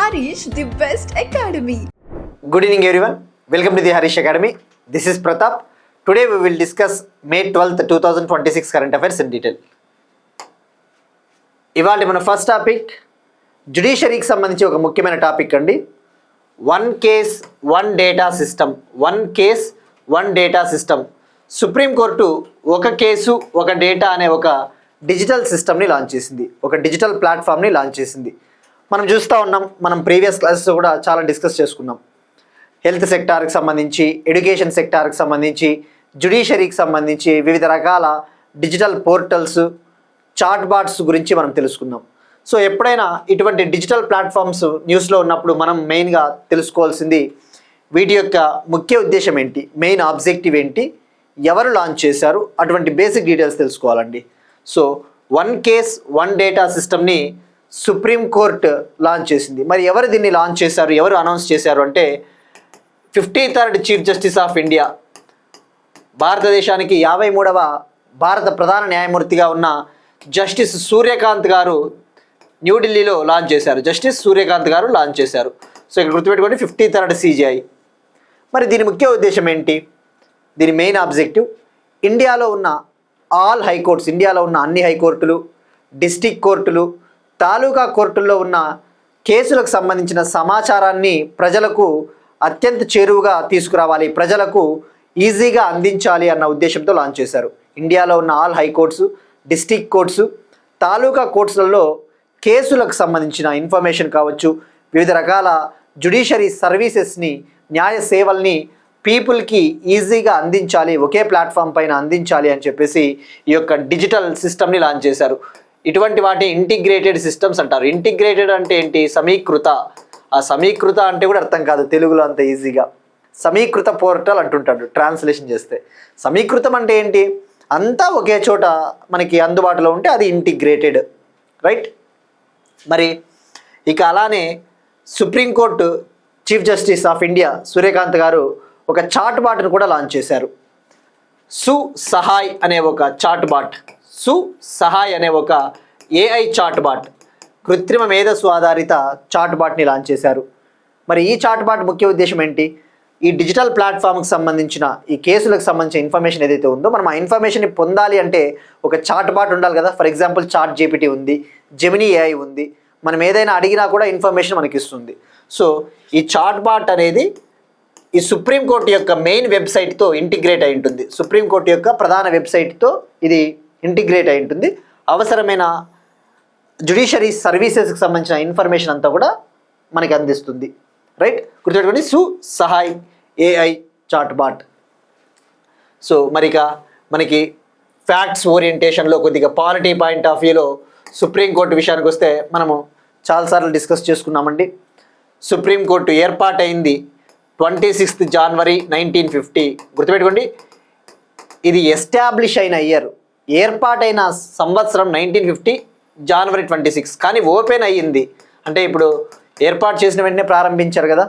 Harish, the best academy. Good evening everyone. Welcome to the Harish Academy. This is Pratap. Today we will discuss May 12th 2026 current affairs in detail. ఇవాళ మన first topic జ్యుడిషియరీకి సంబంధించి ఒక ముఖ్యమైన topic అండి. One case one data system. Supreme court ఒక case ఒక data అనే ఒక డిజిటల్ సిస్టమ్ని లాంచ్ చేసింది, ఒక డిజిటల్ ప్లాట్ఫామ్ని లాంచ్ చేసింది. మనం చూస్తూ ఉన్నాం, మనం ప్రీవియస్ క్లాసెస్ కూడా చాలా డిస్కస్ చేసుకున్నాం. హెల్త్ సెక్టార్కి సంబంధించి, ఎడ్యుకేషన్ సెక్టార్కి సంబంధించి, జ్యుడిషియరీకి సంబంధించి వివిధ రకాల డిజిటల్ పోర్టల్స్, చాట్ బాట్స్ గురించి మనం తెలుసుకుందాం. సో ఎప్పుడైనా ఇటువంటి డిజిటల్ ప్లాట్ఫామ్స్ న్యూస్లో ఉన్నప్పుడు మనం మెయిన్గా తెలుసుకోవాల్సింది వీటి యొక్క ముఖ్య ఉద్దేశం ఏంటి, మెయిన్ ఆబ్జెక్టివ్ ఏంటి, ఎవరు లాంచ్ చేశారు, అటువంటి బేసిక్ డీటెయిల్స్ తెలుసుకోవాలండి. So one case one data సిస్టమ్ని సుప్రీంకోర్టు లాంచ్ చేసింది. మరి ఎవరు దీన్ని లాంచ్ చేశారు, ఎవరు అనౌన్స్ చేశారు అంటే 53rd chief justice of India, భారతదేశానికి 53వ భారత ప్రధాన న్యాయమూర్తిగా ఉన్న జస్టిస్ సూర్యకాంత్ గారు న్యూఢిల్లీలో లాంచ్ చేశారు. జస్టిస్ సూర్యకాంత్ గారు లాంచ్ చేశారు. సో ఇక్కడ గుర్తుపెట్టుకోండి 53rd CJI. మరి దీని ముఖ్య ఉద్దేశం ఏంటి, దీని మెయిన్ ఆబ్జెక్టివ్ ఇండియాలో ఉన్న ఆల్ హైకోర్ట్స్, ఇండియాలో ఉన్న అన్ని హైకోర్టులు, డిస్టిక్ కోర్టులు, తాలూకా కోర్టుల్లో ఉన్న కేసులకు సంబంధించిన సమాచారాన్ని ప్రజలకు అత్యంత చేరువుగా తీసుకురావాలి, ప్రజలకు ఈజీగా అందించాలి అన్న ఉద్దేశంతో లాంచ్ చేశారు. ఇండియాలో ఉన్న ఆల్ హైకోర్ట్స్, డిస్టిక్ కోర్ట్స్, తాలూకా కోర్ట్స్లలో కేసులకు సంబంధించిన ఇన్ఫర్మేషన్ కావచ్చు, వివిధ రకాల జ్యుడిషియరీ సర్వీసెస్ని, న్యాయ సేవల్ని పీపుల్కి ఈజీగా అందించాలి, ఒకే ప్లాట్ఫామ్ పైన అందించాలి అని చెప్పేసి ఈ యొక్క డిజిటల్ సిస్టమ్ని లాంచ్ చేశారు. ఇటువంటి వాటి ఇంటిగ్రేటెడ్ సిస్టమ్స్ అంటారు. ఇంటిగ్రేటెడ్ అంటే ఏంటి, సమీకృత. ఆ సమీకృత అంటే కూడా అర్థం కాదు తెలుగులో అంత ఈజీగా. సమీకృత పోర్టల్ అంటుంటాడు ట్రాన్స్లేషన్ చేస్తే. సమీకృతం అంటే ఏంటి, అంతా ఒకే చోట మనకి అందుబాటులో ఉంటే అది ఇంటిగ్రేటెడ్, రైట్. మరి ఇక అలానే supreme court chief justice of India Suryakant గారు ఒక చాట్ బాట్ను కూడా లాంచ్ చేశారు. సుసహాయ్ అనే ఒక చాట్ బాట్, సుసహాయ్ అనే ఒక AI చాట్ బాట్, కృత్రిమ మేధస్సు ఆధారిత చాట్ బాట్ని లాంచ్ చేశారు. మరి ఈ చాట్ బాట్ ముఖ్య ఉద్దేశం ఏంటి, ఈ డిజిటల్ ప్లాట్ఫామ్కి సంబంధించిన, ఈ కేసులకు సంబంధించిన ఇన్ఫర్మేషన్ ఏదైతే ఉందో మనం ఆ ఇన్ఫర్మేషన్ని పొందాలి అంటే ఒక చాట్ బాట్ ఉండాలి కదా. ఫర్ ఎగ్జాంపుల్ చాట్ GPT ఉంది, జెమినీ AI ఉంది, మనం ఏదైనా అడిగినా కూడా ఇన్ఫర్మేషన్ మనకి ఇస్తుంది. సో ఈ చాట్ బాట్ అనేది ఈ సుప్రీంకోర్టు యొక్క మెయిన్ వెబ్సైట్తో ఇంటిగ్రేట్ అయి ఉంటుంది. సుప్రీంకోర్టు యొక్క ప్రధాన వెబ్సైట్తో ఇది ఇంటిగ్రేట్ అయి ఉంటుంది. అవసరమైన జ్యుడిషియరీ సర్వీసెస్కి సంబంధించిన ఇన్ఫర్మేషన్ అంతా కూడా మనకి అందిస్తుంది, రైట్. గుర్తుపెట్టుకోండి, సుసహాయ్ AI చాట్ బాట్. సో మరిక మనకి ఫ్యాక్ట్స్ ఓరియంటేషన్లో కొద్దిగా పాలిటీ పాయింట్ ఆఫ్ వ్యూలో సుప్రీంకోర్టు విషయానికి వస్తే మనము చాలాసార్లు డిస్కస్ చేసుకున్నామండి. సుప్రీంకోర్టు ఏర్పాటైంది 26th January 1950. గుర్తుపెట్టుకోండి, ఇది ఎస్టాబ్లిష్ అయిన ఇయర్, ఏర్పాటైన సంవత్సరం 1950 January 26. కానీ ఓపెన్ అయ్యింది అంటే ఇప్పుడు ఏర్పాటు చేసిన వెంటనే ప్రారంభించారు కదా,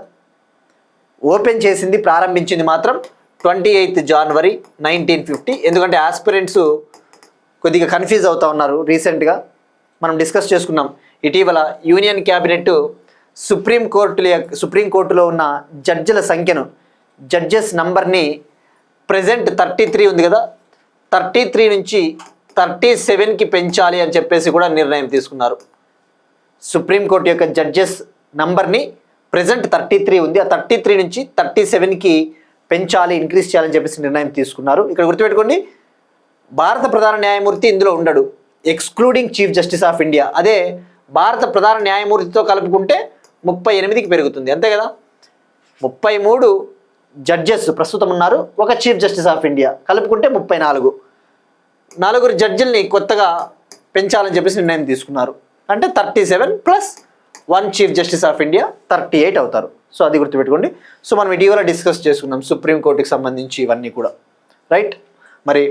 ఓపెన్ చేసింది, ప్రారంభించింది మాత్రం 28th January 1950. ఎందుకంటే ఆస్పిరెంట్స్ కొద్దిగా కన్ఫ్యూజ్ అవుతూ ఉన్నారు. రీసెంట్గా మనం డిస్కస్ చేసుకున్నాం, ఇటీవల యూనియన్ క్యాబినెట్ సుప్రీంకోర్టులో ఉన్న జడ్జిల సంఖ్యను, జడ్జెస్ నంబర్ని ప్రెజెంట్ 33 ఉంది కదా, 33 నుంచి 37కి పెంచాలి అని చెప్పేసి కూడా నిర్ణయం తీసుకున్నారు. సుప్రీంకోర్టు యొక్క జడ్జెస్ నంబర్ని ప్రెజెంట్ 33 ఉంది, ఆ 33 నుంచి 37కి పెంచాలి, ఇంక్రీజ్ చేయాలని చెప్పేసి నిర్ణయం తీసుకున్నారు. ఇక్కడ గుర్తుపెట్టుకోండి, భారత ప్రధాన న్యాయమూర్తి ఇందులో ఉండడు, excluding chief justice of India. అదే భారత ప్రధాన న్యాయమూర్తితో కలుపుకుంటే 38కి పెరుగుతుంది, అంతే కదా. 33 జడ్జెస్ ప్రస్తుతం ఉన్నారు, ఒక చీఫ్ జస్టిస్ ఆఫ్ ఇండియా కలుపుకుంటే 34. 4 జడ్జిల్ని కొత్తగా పెంచాలని చెప్పేసి నిర్ణయం తీసుకున్నారు. అంటే 37 plus 1 chief justice of India 38 అవుతారు. సో అది గుర్తుపెట్టుకోండి. సో మనం ఇటీవల డిస్కస్ చేసుకున్నాం సుప్రీంకోర్టుకి సంబంధించి ఇవన్నీ కూడా, రైట్. మరి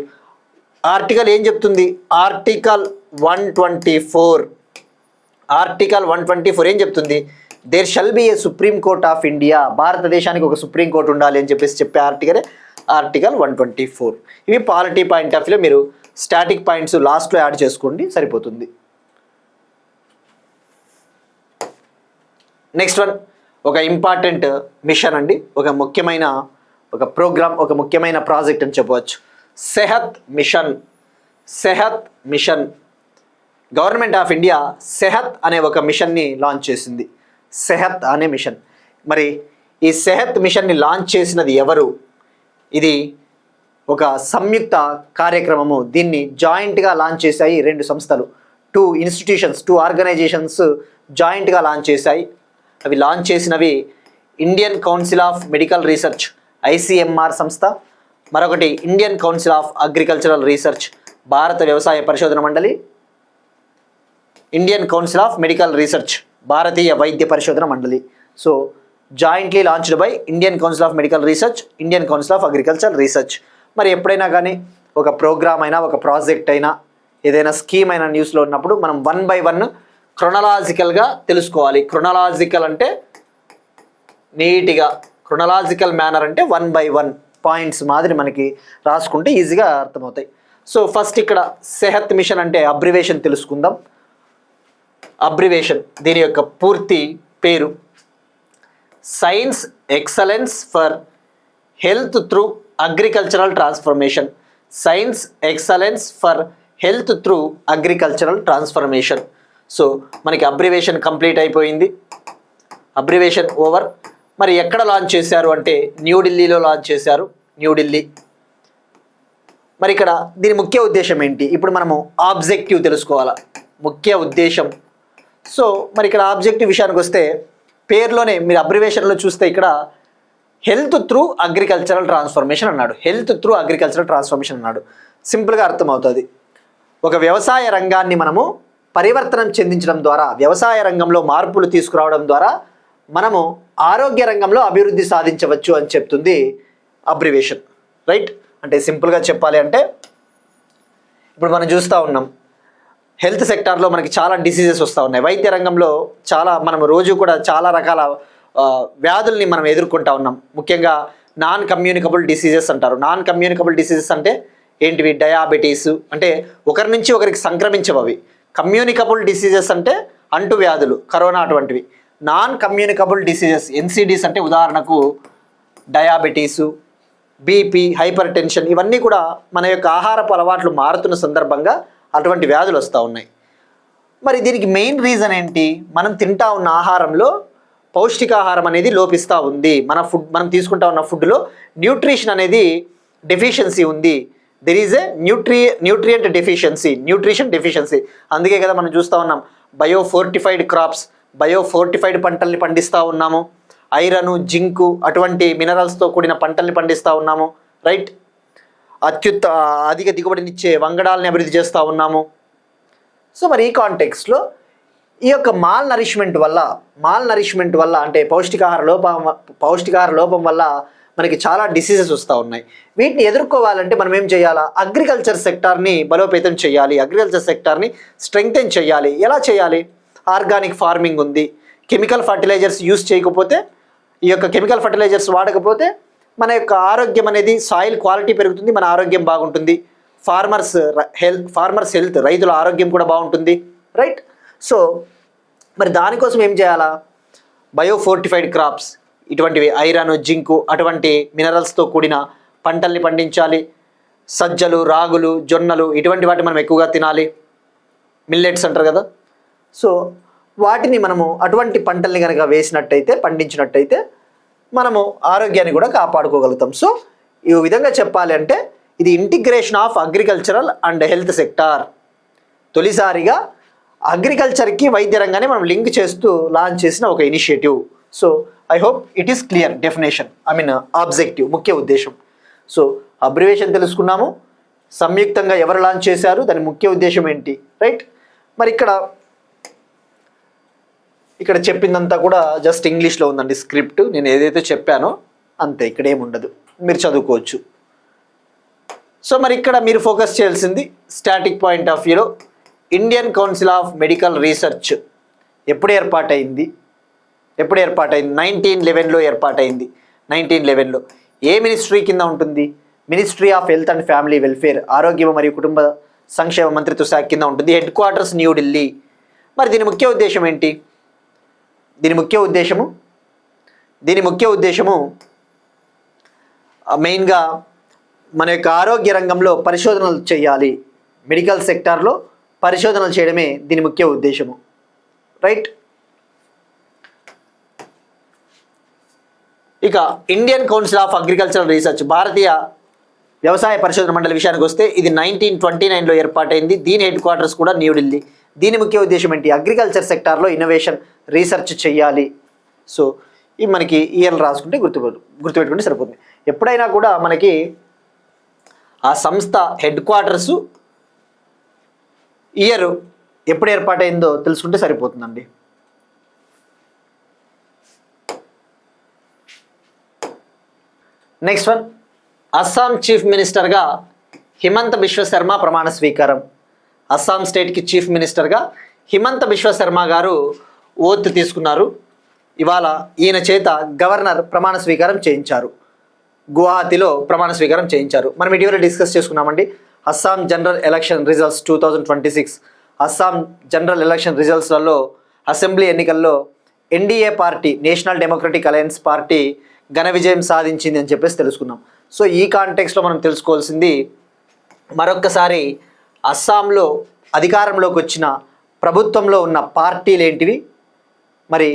ఆర్టికల్ ఏం చెప్తుంది, ఆర్టికల్ 124 ఏం చెప్తుంది, there shall be a supreme court of India. భారతదేశానికి ఒక సుప్రీం కోర్టు ఉండాలి అని చెప్పేసి చెప్పే ఆర్టికల్ 124. ఇవి పాలిటీ పాయింట్ ఆఫ్ వ్యూలో మీరు స్టాటిక్ పాయింట్స్ లాస్ట్లో యాడ్ చేసుకోండి, సరిపోతుంది. నెక్స్ట్ వన్ ఒక ఇంపార్టెంట్ మిషన్ అండి, ఒక ముఖ్యమైన ఒక ప్రోగ్రామ్, ఒక ముఖ్యమైన ప్రాజెక్ట్ అని చెప్పవచ్చు. Sehat mission. Sehat mission, government of India Sehat అనే ఒక మిషన్ని లాంచ్ చేసింది. సెహత్ అనే మిషన్. మరి ఈ సెహత్ మిషన్ని లాంచ్ చేసినది ఎవరు? ఇది ఒక సంయుక్త కార్యక్రమము. దీన్ని జాయింట్గా లాంచ్ చేశాయి 2 సంస్థలు, 2 ఇన్స్టిట్యూషన్స్, 2 ఆర్గనైజేషన్స్ జాయింట్గా లాంచ్ చేశాయి. అవి లాంచ్ చేసినవి Indian council of medical research ICMR సంస్థ, మరొకటి Indian council of agricultural research భారత వ్యవసాయ పరిశోధన మండలి, Indian council of medical research భారతీయ వైద్య పరిశోధన మండలి. So jointly launched by Indian council of medical research, Indian council of agriculture research. మరి ఎప్పుడైనా కానీ ఒక ప్రోగ్రామ్ అయినా, ఒక ప్రాజెక్ట్ అయినా, ఏదైనా స్కీమ్ అయినా న్యూస్లో ఉన్నప్పుడు మనం 1 by 1 క్రొనలాజికల్గా తెలుసుకోవాలి. క్రొనలాజికల్ అంటే నీట్గా, క్రొనలాజికల్ మేనర్ అంటే 1 by 1 పాయింట్స్ మాదిరి మనకి రాసుకుంటే ఈజీగా అర్థమవుతాయి. సో ఫస్ట్ ఇక్కడ సెహత్ మిషన్ అంటే అబ్రివేషన్ తెలుసుకుందాం. అబ్రివేషన్, దీని యొక్క పూర్తి పేరు science excellence for health through agricultural transformation. Science excellence for health through agricultural transformation. So మనకి అబ్రివేషన్ కంప్లీట్ అయిపోయింది, అబ్రివేషన్ ఓవర్. మరి ఎక్కడ లాంచ్ చేశారు అంటే న్యూఢిల్లీలో లాంచ్ చేశారు, న్యూఢిల్లీ. మరి ఇక్కడ దీని ముఖ్య ఉద్దేశం ఏంటి? ఇప్పుడు మనము ఆబ్జెక్టివ్ తెలుసుకోవాలా, ముఖ్య ఉద్దేశం. సో మరి ఇక్కడ ఆబ్జెక్టివ్ విషయానికి వస్తే పేరులోనే మీరు అబ్రివేషన్లో చూస్తే ఇక్కడ హెల్త్ త్రూ అగ్రికల్చరల్ ట్రాన్స్ఫర్మేషన్ అన్నాడు, హెల్త్ త్రూ అగ్రికల్చరల్ ట్రాన్స్ఫర్మేషన్ అన్నాడు. సింపుల్గా అర్థమవుతుంది. ఒక వ్యవసాయ రంగాన్ని మనము పరివర్తనం చెందించడం ద్వారా, వ్యవసాయ రంగంలో మార్పులు తీసుకురావడం ద్వారా మనము ఆరోగ్య రంగంలో అభివృద్ధి సాధించవచ్చు అని చెప్తుంది అబ్రివేషన్, రైట్? అంటే సింపుల్గా చెప్పాలి అంటే ఇప్పుడు మనం చూస్తూ ఉన్నాం హెల్త్ సెక్టార్లో మనకి చాలా డిసీజెస్ వస్తూ ఉన్నాయి. వైద్య రంగంలో చాలా మనం రోజు కూడా చాలా రకాల వ్యాధుల్ని మనం ఎదుర్కొంటా ఉన్నాం. ముఖ్యంగా నాన్ కమ్యూనికబుల్ డిసీజెస్ అంటారు. నాన్ కమ్యూనికబుల్ డిసీజెస్ అంటే ఏంటివి? డయాబెటీస్ అంటే ఒకరి నుంచి ఒకరికి సంక్రమించవు అవి. కమ్యూనికబుల్ డిసీజెస్ అంటే అంటు వ్యాధులు, కరోనా అటువంటివి. నాన్ కమ్యూనికబుల్ డిసీజెస్ ఎన్సిడీస్ అంటే ఉదాహరణకు డయాబెటీసు, బీపీ, హైపర్ టెన్షన్, ఇవన్నీ కూడా మన యొక్క ఆహారపు అలవాట్లు మారుతున్న సందర్భంగా అటువంటి వ్యాధులు వస్తూ ఉన్నాయి. మరి దీనికి మెయిన్ రీజన్ ఏంటి? మనం తింటా ఉన్న ఆహారంలో పౌష్టికాహారం అనేది లోపిస్తూ ఉంది. మనం తీసుకుంటా ఉన్న ఫుడ్లో న్యూట్రిషన్ అనేది డెఫిషియన్సీ ఉంది. There is a nutrient deficiency, nutrition deficiency. అందుకే కదా మనం చూస్తూ ఉన్నాం బయోఫోర్టిఫైడ్ క్రాప్స్, బయోఫోర్టిఫైడ్ పంటల్ని పండిస్తూ ఉన్నాము. ఐరన్, జింకు అటువంటి మినరల్స్తో కూడిన పంటల్ని పండిస్తూ ఉన్నాము, రైట్? అధిక దిగుబడినిచ్చే వంగడాలని అభివృద్ధి చేస్తూ ఉన్నాము. సో మరి ఈ కాంటెక్స్ట్లో ఈ యొక్క మాల్ నరిష్మెంట్ వల్ల అంటే పౌష్టికాహార లోపం వల్ల మనకి చాలా డిసీజెస్ వస్తూ ఉన్నాయి. వీటిని ఎదుర్కోవాలంటే మనం ఏం చేయాలా? అగ్రికల్చర్ సెక్టార్ని బలోపేతం చేయాలి, అగ్రికల్చర్ సెక్టార్ని స్ట్రెంగ్తెన్ చేయాలి. ఎలా చేయాలి? ఆర్గానిక్ ఫార్మింగ్ ఉంది. కెమికల్ ఫర్టిలైజర్స్ యూస్ చేయకపోతే, ఈ యొక్క కెమికల్ ఫర్టిలైజర్స్ వాడకపోతే మన యొక్క ఆరోగ్యం అనేది, సాయిల్ క్వాలిటీ పెరుగుతుంది, మన ఆరోగ్యం బాగుంటుంది. ఫార్మర్స్ హెల్త్, రైతుల ఆరోగ్యం కూడా బాగుంటుంది, రైట్? సో మరి దానికోసం ఏం చేయాలా? బయోఫోర్టిఫైడ్ క్రాప్స్, ఇటువంటివి ఐరన్, జింకు అటువంటి మినరల్స్తో కూడిన పంటల్ని పండించాలి. సజ్జలు, రాగులు, జొన్నలు ఇటువంటి వాటిని మనం ఎక్కువగా తినాలి. మిల్లెట్స్ అంటారు కదా. సో వాటిని మనము అటువంటి పంటల్ని కనుక పండించినట్టయితే మనము ఆరోగ్యాన్ని కూడా కాపాడుకోగలుగుతాం. సో ఈ విధంగా చెప్పాలి అంటే ఇది integration of agricultural and health sector. తొలిసారిగా అగ్రికల్చర్కి వైద్య రంగాన్ని మనం లింక్ చేస్తూ లాంచ్ చేసిన ఒక initiative. So I hope it is clear definition, objective, ముఖ్య ఉద్దేశం. సో అబ్రివేషన్ తెలుసుకున్నాము, సంయుక్తంగా ఎవరు లాంచ్ చేశారు, దాని ముఖ్య ఉద్దేశం ఏంటి, రైట్? మరి ఇక్కడ చెప్పిందంతా కూడా జస్ట్ ఇంగ్లీష్లో ఉందండి స్క్రిప్ట్. నేను ఏదైతే చెప్పానో అంతే, ఇక్కడ ఏముండదు, మీరు చదువుకోవచ్చు. సో మరి ఇక్కడ మీరు ఫోకస్ చేయాల్సింది స్టాటిక్ పాయింట్ ఆఫ్ వ్యూలో Indian council of medical research ఎప్పుడు ఏర్పాటైంది? 1911లో ఏర్పాటైంది. 1911లో ఏ మినిస్ట్రీ కింద ఉంటుంది? Ministry of health and family welfare, ఆరోగ్యం మరియు కుటుంబ సంక్షేమ మంత్రిత్వ శాఖ కింద ఉంటుంది. Head quarters New Delhi. మరి దీని ముఖ్య ఉద్దేశం ఏంటి? దీని ముఖ్య ఉద్దేశము మెయిన్గా మన యొక్క ఆరోగ్య రంగంలో పరిశోధనలు చేయాలి, మెడికల్ సెక్టార్లో పరిశోధనలు చేయడమే దీని ముఖ్య ఉద్దేశము. రైట్. ఇక Indian council of agricultural research, భారతీయ వ్యవసాయ పరిశోధన మండలి విషయానికి వస్తే ఇది 1929లో ఏర్పాటైంది. దీని హెడ్ క్వార్టర్స్ కూడా న్యూఢిల్లీ. దీని ముఖ్య ఉద్దేశం ఏంటి? అగ్రికల్చర్ సెక్టార్లో ఇన్నోవేషన్ రీసెర్చ్ చేయాలి. సో ఇవి మనకి ఇయర్లు రాసుకుంటే గుర్తుపెట్టుకుంటే సరిపోతుంది. ఎప్పుడైనా కూడా మనకి ఆ సంస్థ హెడ్ క్వార్టర్స్ ఇయర్ ఎప్పుడు ఏర్పాటైందో తెలుసుకుంటే సరిపోతుందండి. నెక్స్ట్ వన్, అస్సాం చీఫ్ మినిస్టర్గా హిమంత బిశ్వ శర్మ ప్రమాణ స్వీకారం. అస్సాం స్టేట్కి చీఫ్ మినిస్టర్గా హిమంత బిశ్వ శర్మ గారు ఓత్ తీసుకున్నారు. ఇవాళ ఈయన చేత గవర్నర్ ప్రమాణ స్వీకారం చేయించారు. గువాహతిలో ప్రమాణ స్వీకారం చేయించారు. మనం ఇటీవల డిస్కస్ చేసుకున్నామండి. Assam general election results 2026 Assam general election రిజల్ట్స్లలో అసెంబ్లీ ఎన్నికల్లో NDA party, national democratic alliance party ఘన విజయం సాధించింది అని చెప్పేసి తెలుసుకున్నాం. సో ఈ కాంటెక్స్లో మనం తెలుసుకోవాల్సింది మరొక్కసారి అస్సాంలో అధికారంలోకి వచ్చిన ప్రభుత్వంలో ఉన్న పార్టీలు ఏంటివి, మరి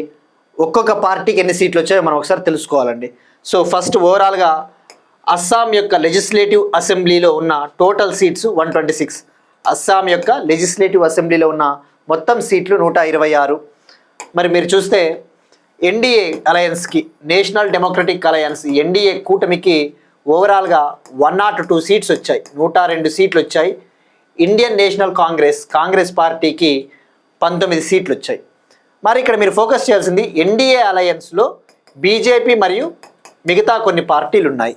ఒక్కొక్క పార్టీకి ఎన్ని సీట్లు వచ్చాయో మనం ఒకసారి తెలుసుకోవాలండి. సో ఫస్ట్ ఓవరాల్గా అస్సాం యొక్క లెజిస్లేటివ్ అసెంబ్లీలో ఉన్న టోటల్ సీట్స్ 126. అస్సాం యొక్క లెజిస్లేటివ్ అసెంబ్లీలో ఉన్న మొత్తం సీట్లు 126. మరి మీరు చూస్తే ఎన్డీఏ అలయన్స్కి, నేషనల్ డెమోక్రటిక్ అలయన్స్ ఎన్డీఏ కూటమికి ఓవరాల్గా 102 సీట్స్ వచ్చాయి, 102 సీట్లు వచ్చాయి. ఇండియన్ నేషనల్ కాంగ్రెస్ పార్టీకి 19 సీట్లు వచ్చాయి. మరి ఇక్కడ మీరు ఫోకస్ చేయాల్సింది ఎన్డీఏ అలయన్స్లో బీజేపీ మరియు మిగతా కొన్ని పార్టీలు ఉన్నాయి.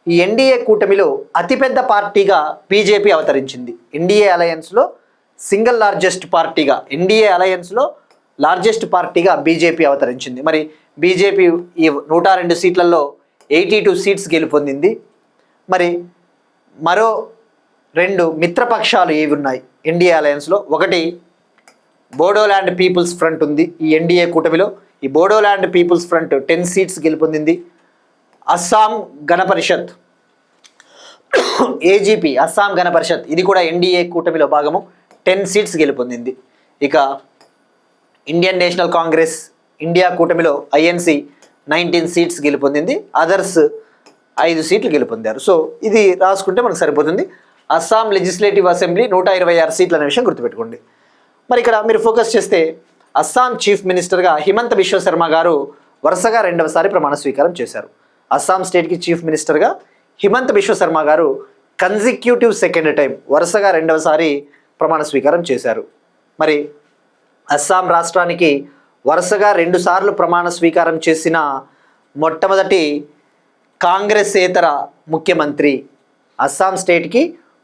ఈ ఎన్డీఏ కూటమిలో అతిపెద్ద పార్టీగా బీజేపీ అవతరించింది. ఎన్డీఏ అలయన్స్లో సింగిల్ లార్జెస్ట్ పార్టీగా, ఎన్డీఏ అలయన్స్లో లార్జెస్ట్ పార్టీగా బీజేపీ అవతరించింది. మరి బీజేపీ ఈ 102 సీట్లలో 82 సీట్స్ గెలుపొందింది. మరి మరో 2 మిత్రపక్షాలు ఏవి ఉన్నాయి ఎన్డీఏ అలయన్స్లో? ఒకటి బోడోల్యాండ్ పీపుల్స్ ఫ్రంట్ ఉంది ఈ ఎన్డీఏ కూటమిలో. ఈ బోడోల్యాండ్ పీపుల్స్ ఫ్రంట్ 10 సీట్స్ గెలుపొందింది. అస్సాం గణ పరిషత్, ఏజీపీ, అస్సాం గణ పరిషత్, ఇది కూడా ఎన్డీఏ కూటమిలో భాగము, 10 సీట్స్ గెలుపొందింది. ఇక ఇండియన్ నేషనల్ కాంగ్రెస్ ఇండియా కూటమిలో ఐఎన్సీ 19 సీట్స్ గెలుపొందింది. అదర్స్ 5 సీట్లు గెలుపొందారు. సో ఇది రాసుకుంటే మనకు సరిపోతుంది. అస్సాం లెజిస్లేటివ్ అసెంబ్లీ 126 సీట్లు అనే విషయం గుర్తుపెట్టుకోండి. మరి ఇక్కడ మీరు ఫోకస్ చేస్తే అస్సాం చీఫ్ మినిస్టర్గా హిమంత బిశ్వ శర్మ గారు వరుసగా 2వసారి ప్రమాణ స్వీకారం చేశారు. అస్సాం స్టేట్కి చీఫ్ మినిస్టర్గా హిమంత బిశ్వ శర్మ గారు కన్సిక్యూటివ్ సెకండ్ టైం వరుసగా 2వసారి ప్రమాణ స్వీకారం చేశారు. మరి అస్సాం రాష్ట్రానికి వరుసగా 2 సార్లు ప్రమాణ స్వీకారం చేసిన మొట్టమొదటి కాంగ్రెసేతర ముఖ్యమంత్రి, అస్సాం స్టేట్కి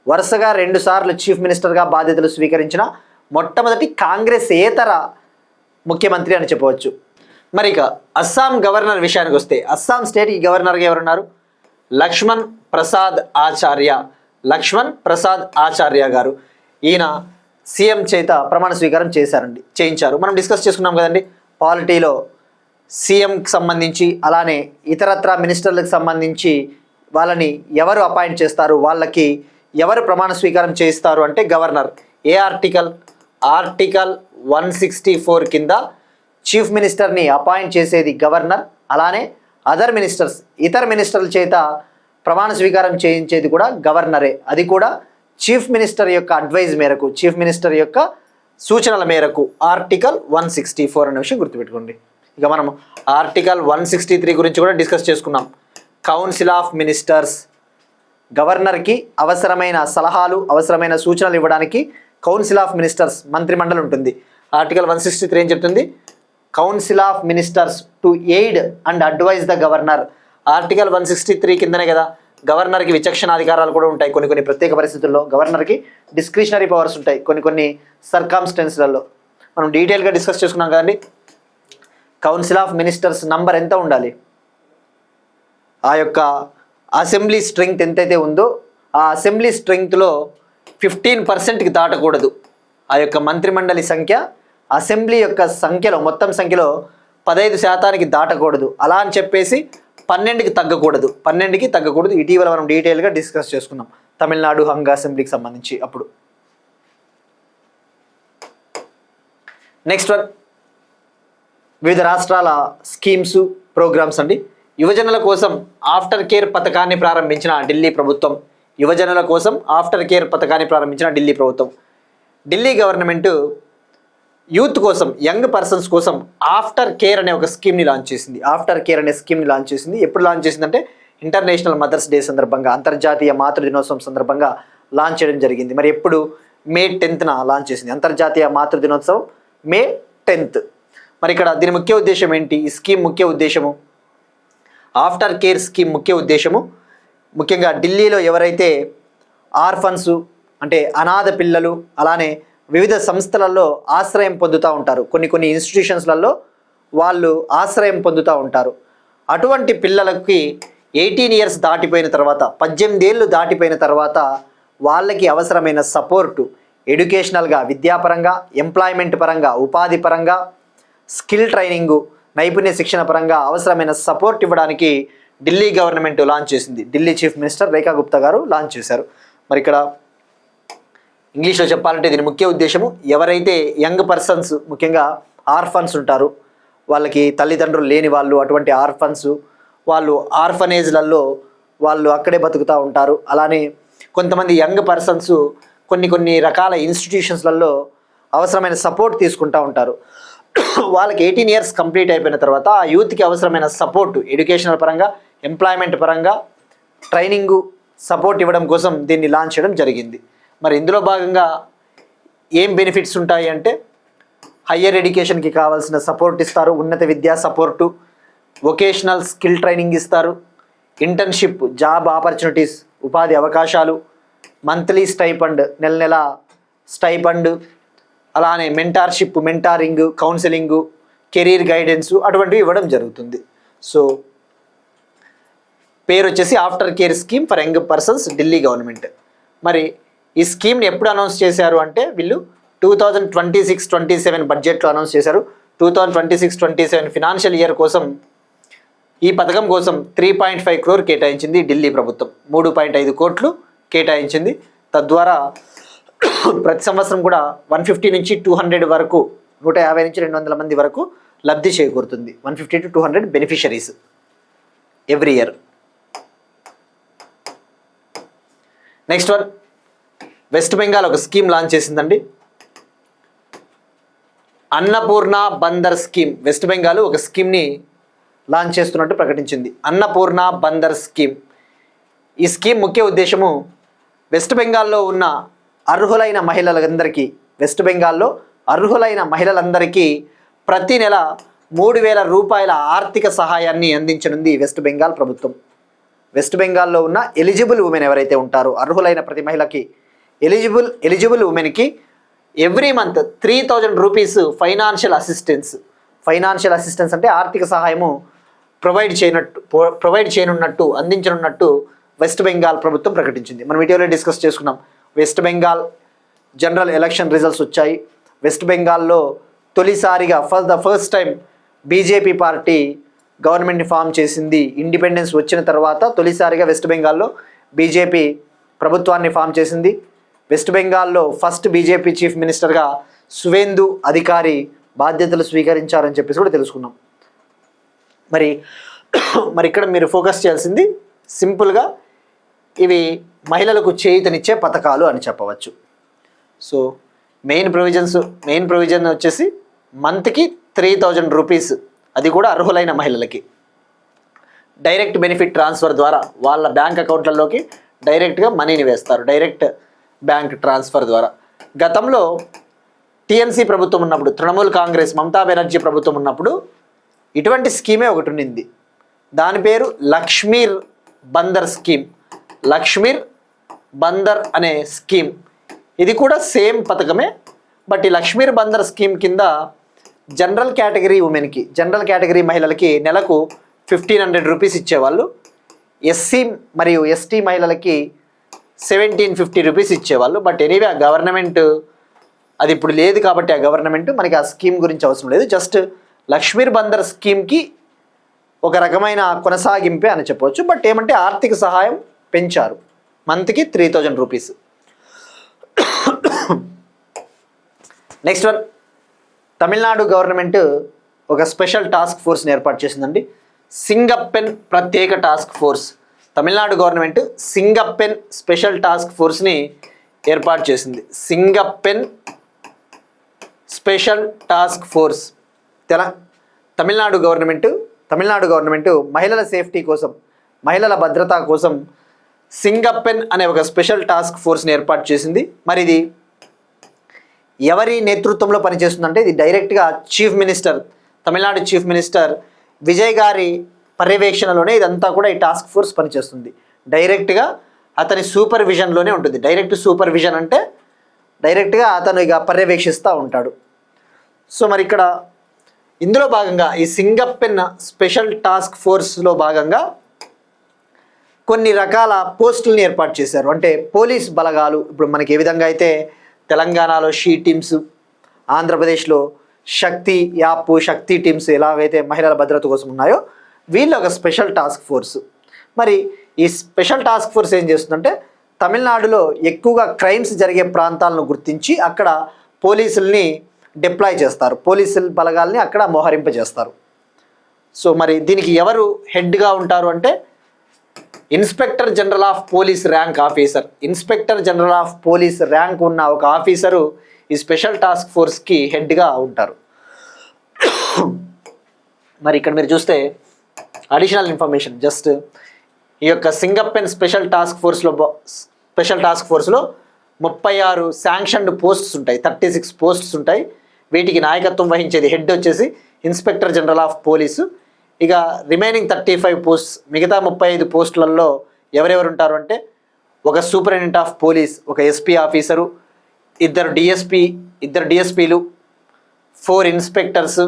వరుసగా 2 సార్లు చీఫ్ మినిస్టర్గా బాధ్యతలు స్వీకరించిన మొట్టమొదటి కాంగ్రెసేతర ముఖ్యమంత్రి అని చెప్పవచ్చు. మరి ఇక అస్సాం గవర్నర్ విషయానికి వస్తే అస్సాం స్టేట్కి గవర్నర్గా ఎవరున్నారు? లక్ష్మణ్ ప్రసాద్ ఆచార్య గారు. ఈయన సీఎం చేత ప్రమాణ స్వీకారం చేయించారు. మనం డిస్కస్ చేసుకున్నాం కదండి, పాలిటీలో సీఎంకి సంబంధించి అలానే ఇతరత్ర మినిస్టర్లకు సంబంధించి వాళ్ళని ఎవరు అపాయింట్ చేస్తారు, వాళ్ళకి ఎవరు ప్రమాణ స్వీకారం చేయిస్తారు అంటే గవర్నర్. ఏ ఆర్టికల్ 164 కింద చీఫ్ మినిస్టర్ని అపాయింట్ చేసేది గవర్నర్. అలానే ఇతర మినిస్టర్ల చేత ప్రమాణ స్వీకారం చేయించేది కూడా గవర్నరే. అది కూడా చీఫ్ మినిస్టర్ యొక్క అడ్వైజ్ మేరకు, చీఫ్ మినిస్టర్ యొక్క సూచనల మేరకు. ఆర్టికల్ 164 అనే విషయం గుర్తుపెట్టుకోండి. ఇక మనం ఆర్టికల్ 163 గురించి కూడా డిస్కస్ చేసుకున్నాం. కౌన్సిల్ ఆఫ్ మినిస్టర్స్, గవర్నర్కి అవసరమైన సలహాలు, అవసరమైన సూచనలు ఇవ్వడానికి కౌన్సిల్ ఆఫ్ మినిస్టర్స్ మంత్రిమండలి ఉంటుంది. ఆర్టికల్ 163 ఏం చెప్తుంది? Council of ministers to aid and advise the governor. Article 163 కిందనే కదా గవర్నర్కి విచక్షణాధికారాలు కూడా ఉంటాయి. కొన్ని ప్రత్యేక పరిస్థితుల్లో గవర్నర్కి డిస్క్రిషనరీ పవర్స్ ఉంటాయి కొన్ని సర్కామ్స్టెన్స్లలో. మనం డీటెయిల్గా డిస్కస్ చేసుకున్నాం కదండి. కౌన్సిల్ ఆఫ్ మినిస్టర్స్ నంబర్ ఎంత ఉండాలి, ఆ యొక్క అసెంబ్లీ స్ట్రెంగ్త్ ఎంతైతే ఉందో ఆ అసెంబ్లీ స్ట్రెంగ్త్లో 15%కి దాటకూడదు. ఆ యొక్క మంత్రిమండలి సంఖ్య అసెంబ్లీ యొక్క సంఖ్యలో, మొత్తం సంఖ్యలో 15% దాటకూడదు. అలా అని చెప్పేసి 12కి తగ్గకూడదు. ఇటీవల మనం డీటెయిల్గా డిస్కస్ చేసుకున్నాం తమిళనాడు హంగ్ అసెంబ్లీకి సంబంధించి అప్పుడు. నెక్స్ట్ వన్, వివిధ రాష్ట్రాల స్కీమ్స్ ప్రోగ్రామ్స్ అండి. యువజనుల కోసం ఆఫ్టర్ కేర్ పథకాన్ని ప్రారంభించిన ఢిల్లీ ప్రభుత్వం. ఢిల్లీ గవర్నమెంట్ యూత్ కోసం, యంగ్ పర్సన్స్ కోసం ఆఫ్టర్ కేర్ అనే ఒక స్కీమ్ని లాంచ్ చేసింది. ఎప్పుడు లాంచ్ చేసిందంటే ఇంటర్నేషనల్ మదర్స్ డే సందర్భంగా, అంతర్జాతీయ మాతృ దినోత్సవం సందర్భంగా లాంచ్ చేయడం జరిగింది. మరి ఎప్పుడు? మే 10న లాంచ్ చేసింది. అంతర్జాతీయ మాతృ దినోత్సవం మే 10th. మరి ఇక్కడ దీని ముఖ్య ఉద్దేశం ఏంటి? ఈ స్కీమ్ ముఖ్య ఉద్దేశము, ఆఫ్టర్ కేర్ స్కీమ్ ముఖ్య ఉద్దేశము ముఖ్యంగా ఢిల్లీలో ఎవరైతే ఆర్ఫన్స్ అంటే అనాథ పిల్లలు, అలానే వివిధ సంస్థలలో ఆశ్రయం పొందుతూ ఉంటారు, కొన్ని ఇన్స్టిట్యూషన్స్లలో వాళ్ళు ఆశ్రయం పొందుతూ ఉంటారు. అటువంటి పిల్లలకి 18 years దాటిపోయిన తర్వాత, 18 ఏళ్ళు దాటిపోయిన తర్వాత వాళ్ళకి అవసరమైన సపోర్టు ఎడ్యుకేషనల్గా, విద్యాపరంగా, ఎంప్లాయ్మెంట్ పరంగా, ఉపాధి పరంగా, స్కిల్ ట్రైనింగు, నైపుణ్య శిక్షణ పరంగా అవసరమైన సపోర్ట్ ఇవ్వడానికి ఢిల్లీ గవర్నమెంట్ లాంచ్ చేసింది. ఢిల్లీ చీఫ్ మినిస్టర్ రేఖా గుప్తా గారు లాంచ్ చేశారు. మరి ఇక్కడ ఇంగ్లీష్లో చెప్పాలంటే దీని ముఖ్య ఉద్దేశము, ఎవరైతే యంగ్ పర్సన్స్ ముఖ్యంగా ఆర్ఫన్స్ ఉంటారు, వాళ్ళకి తల్లిదండ్రులు లేని వాళ్ళు, అటువంటి ఆర్ఫన్స్ వాళ్ళు ఆర్ఫనేజ్లలో వాళ్ళు అక్కడే బతుకుతూ ఉంటారు. అలానే కొంతమంది యంగ్ పర్సన్స్ కొన్ని రకాల ఇన్స్టిట్యూషన్స్లలో అవసరమైన సపోర్ట్ తీసుకుంటూ ఉంటారు. వాళ్ళకి 18 years కంప్లీట్ అయిపోయిన తర్వాత ఆ యూత్కి అవసరమైన సపోర్టు ఎడ్యుకేషనల్ పరంగా, ఎంప్లాయ్మెంట్ పరంగా, ట్రైనింగు సపోర్ట్ ఇవ్వడం కోసం దీన్ని లాంచ్ చేయడం జరిగింది. మరి ఇందులో భాగంగా ఏం బెనిఫిట్స్ ఉంటాయి అంటే హయ్యర్ ఎడ్యుకేషన్కి కావాల్సిన సపోర్ట్ ఇస్తారు, ఉన్నత విద్యా సపోర్టు, వొకేషనల్ స్కిల్ ట్రైనింగ్ ఇస్తారు, ఇంటర్న్షిప్, జాబ్ ఆపర్చునిటీస్, ఉపాధి అవకాశాలు, మంత్లీ స్టైపండ్, నెల స్టైపండ్, అలానే mentorship, mentoring, counselling, career guidance అటువంటివి ఇవ్వడం జరుగుతుంది. సో పేరు వచ్చేసి after care scheme for young persons, Delhi government. మరి ఈ స్కీమ్ని ఎప్పుడు అనౌన్స్ చేశారు అంటే వీళ్ళు 2026-27 బడ్జెట్లో అనౌన్స్ చేశారు. 2026-27 ఫినాన్షియల్ ఇయర్ కోసం ఈ పథకం కోసం 3.5 crore కేటాయించింది ఢిల్లీ ప్రభుత్వం. 3.5 కోట్లు కేటాయించింది. తద్వారా ప్రతి సంవత్సరం కూడా 150 నుంచి 200 వరకు, 150 నుంచి 200 మంది వరకు లబ్ధి చేకూరుతుంది. 150 to 200 beneficiaries every year. Next one, west Bengal ఒక స్కీమ్ లాంచ్ చేసిందండి, అన్నపూర్ణ బందర్ స్కీమ్. వెస్ట్ బెంగాల్ ఒక స్కీమ్ని లాంచ్ చేస్తున్నట్టు ప్రకటించింది, అన్నపూర్ణ బందర్ స్కీమ్. ఈ స్కీమ్ ముఖ్య ఉద్దేశము వెస్ట్ బెంగాల్లో ఉన్న అర్హులైన మహిళలందరికీ ప్రతి నెల 3,000 రూపాయల ఆర్థిక సహాయాన్ని అందించనుంది వెస్ట్ బెంగాల్ ప్రభుత్వం. వెస్ట్ బెంగాల్లో ఉన్న ఎలిజిబుల్ ఉమెన్ ఎవరైతే ఉంటారో, అర్హులైన ప్రతి మహిళకి, ఎలిజిబుల్ ఉమెన్కి every month 3,000 rupees financial assistance అంటే ఆర్థిక సహాయము ప్రొవైడ్ చేయనున్నట్టు, అందించనున్నట్టు వెస్ట్ బెంగాల్ ప్రభుత్వం ప్రకటించింది. మనం వీడియోలో డిస్కస్ చేసుకున్నాం. West Bengal general election results వచ్చాయి. వెస్ట్ బెంగాల్లో తొలిసారిగా for the first time BJP party గవర్నమెంట్ని ఫామ్ చేసింది. ఇండిపెండెన్స్ వచ్చిన తర్వాత తొలిసారిగా వెస్ట్ బెంగాల్లో బీజేపీ ప్రభుత్వాన్ని ఫామ్ చేసింది. వెస్ట్ బెంగాల్లో ఫస్ట్ బీజేపీ చీఫ్ మినిస్టర్గా సువేందు అధికారి బాధ్యతలు స్వీకరించారని చెప్పేసి కూడా తెలుసుకున్నాం. మరి ఇక్కడ మీరు ఫోకస్ చేయాల్సింది సింపుల్గా ఇవి మహిళలకు చేయూతనిచ్చే పథకాలు అని చెప్పవచ్చు. సో మెయిన్ ప్రొవిజన్ వచ్చేసి మంత్కి 3,000 రూపీస్, అది కూడా అర్హులైన మహిళలకి. డైరెక్ట్ బెనిఫిట్ ట్రాన్స్ఫర్ ద్వారా వాళ్ళ బ్యాంక్ అకౌంట్లలోకి డైరెక్ట్గా మనీని వేస్తారు, డైరెక్ట్ బ్యాంక్ ట్రాన్స్ఫర్ ద్వారా. గతంలో టీఎంసీ ప్రభుత్వం ఉన్నప్పుడు, తృణమూల్ కాంగ్రెస్ మమతా బెనర్జీ ప్రభుత్వం ఉన్నప్పుడు ఇటువంటి స్కీమే ఒకటి ఉండింది. దాని పేరు లక్ష్మీర్ బందర్ స్కీమ్. లక్ష్మీర్ బందర్ అనే స్కీమ్, ఇది కూడా సేమ్ పథకమే. బట్ ఈ లక్ష్మీర్ బందర్ స్కీమ్ కింద జనరల్ కేటగిరీ మహిళలకి నెలకు 1,500 రూపీస్ ఇచ్చేవాళ్ళు. ఎస్సీ మరియు ఎస్టీ మహిళలకి 1,750 రూపీస్ ఇచ్చేవాళ్ళు. బట్ ఎనీవే ఆ గవర్నమెంట్ అది ఇప్పుడు లేదు కాబట్టి ఆ గవర్నమెంట్ మనకి ఆ స్కీమ్ గురించి అవసరం లేదు. జస్ట్ లక్ష్మీర్ బందర్ స్కీమ్కి ఒక రకమైన కొనసాగింపే అని చెప్పవచ్చు. బట్ ఏమంటే ఆర్థిక సహాయం పెంచారు, మంత్కి 3000 rupees. Next one, Tamil Nadu government ఒక స్పెషల్ టాస్క్ ఫోర్స్ని ఏర్పాటు చేసిందండి. సింగప్పెన్ ప్రత్యేక task force. Tamil Nadu government Singappenn special task ఫోర్స్ని ఏర్పాటు చేసింది. Singappenn special task force. Tamil Nadu government మహిళల సేఫ్టీ కోసం, మహిళల భద్రత కోసం సింగప్పెన్ అనే ఒక స్పెషల్ టాస్క్ ఫోర్స్ని ఏర్పాటు చేసింది. మరి ఇది ఎవరి నేతృత్వంలో పనిచేస్తుందంటే ఇది డైరెక్ట్గా chief minister, Tamil Nadu chief minister Vijay గారి పర్యవేక్షణలోనే ఇదంతా కూడా ఈ టాస్క్ ఫోర్స్ పనిచేస్తుంది. డైరెక్ట్గా అతని సూపర్విజన్లోనే ఉంటుంది. డైరెక్ట్ సూపర్విజన్ అంటే డైరెక్ట్గా అతను ఇక పర్యవేక్షిస్తూ ఉంటాడు. సో మరి ఇక్కడ ఇందులో భాగంగా ఈ సింగప్పెన్ స్పెషల్ టాస్క్ ఫోర్స్లో భాగంగా కొన్ని రకాల పోస్టులను ఏర్పాటు చేశారు. అంటే పోలీస్ బలగాలు, ఇప్పుడు మనకి ఏ విధంగా అయితే తెలంగాణలో షీ టీమ్స్, ఆంధ్రప్రదేశ్లో శక్తి యాప్, శక్తి టీమ్స్ ఎలాగైతే మహిళల భద్రత కోసం ఉన్నాయో, వీళ్ళు ఒక స్పెషల్ టాస్క్ ఫోర్స్. మరి ఈ స్పెషల్ టాస్క్ ఫోర్స్ ఏం చేస్తుందంటే తమిళనాడులో ఎక్కువగా క్రైమ్స్ జరిగే ప్రాంతాలను గుర్తించి అక్కడ పోలీసుల్ని డిప్లాయ్ చేస్తారు, పోలీసుల బలగాల్ని అక్కడ మోహరింపజేస్తారు. సో మరి దీనికి ఎవరు హెడ్గా ఉంటారు అంటే inspector general of police rank officer. Inspector general of police rank ఉన్న ఒక ఆఫీసరు ఈ స్పెషల్ టాస్క్ ఫోర్స్కి హెడ్గా ఉంటారు. మరి ఇక్కడ మీరు చూస్తే అడిషనల్ ఇన్ఫర్మేషన్, జస్ట్ ఈ యొక్క సింగప్పెన్ స్పెషల్ టాస్క్ ఫోర్స్లో 36 శాంక్షన్డ్ పోస్ట్స్ ఉంటాయి, 36 పోస్ట్స్ ఉంటాయి. వీటికి నాయకత్వం వహించేది హెడ్ వచ్చేసి ఇన్స్పెక్టర్ జనరల్ ఆఫ్ పోలీసు. ఇక రిమైనింగ్ 35 పోస్ట్స్, మిగతా 35 పోస్టులలో ఎవరెవరు ఉంటారు అంటే ఒక సూపరింటెండెంట్ ఆఫ్ పోలీస్, ఒక ఎస్పీ ఆఫీసరు, ఇద్దరు డిఎస్పీలు, 4 ఇన్స్పెక్టర్స్,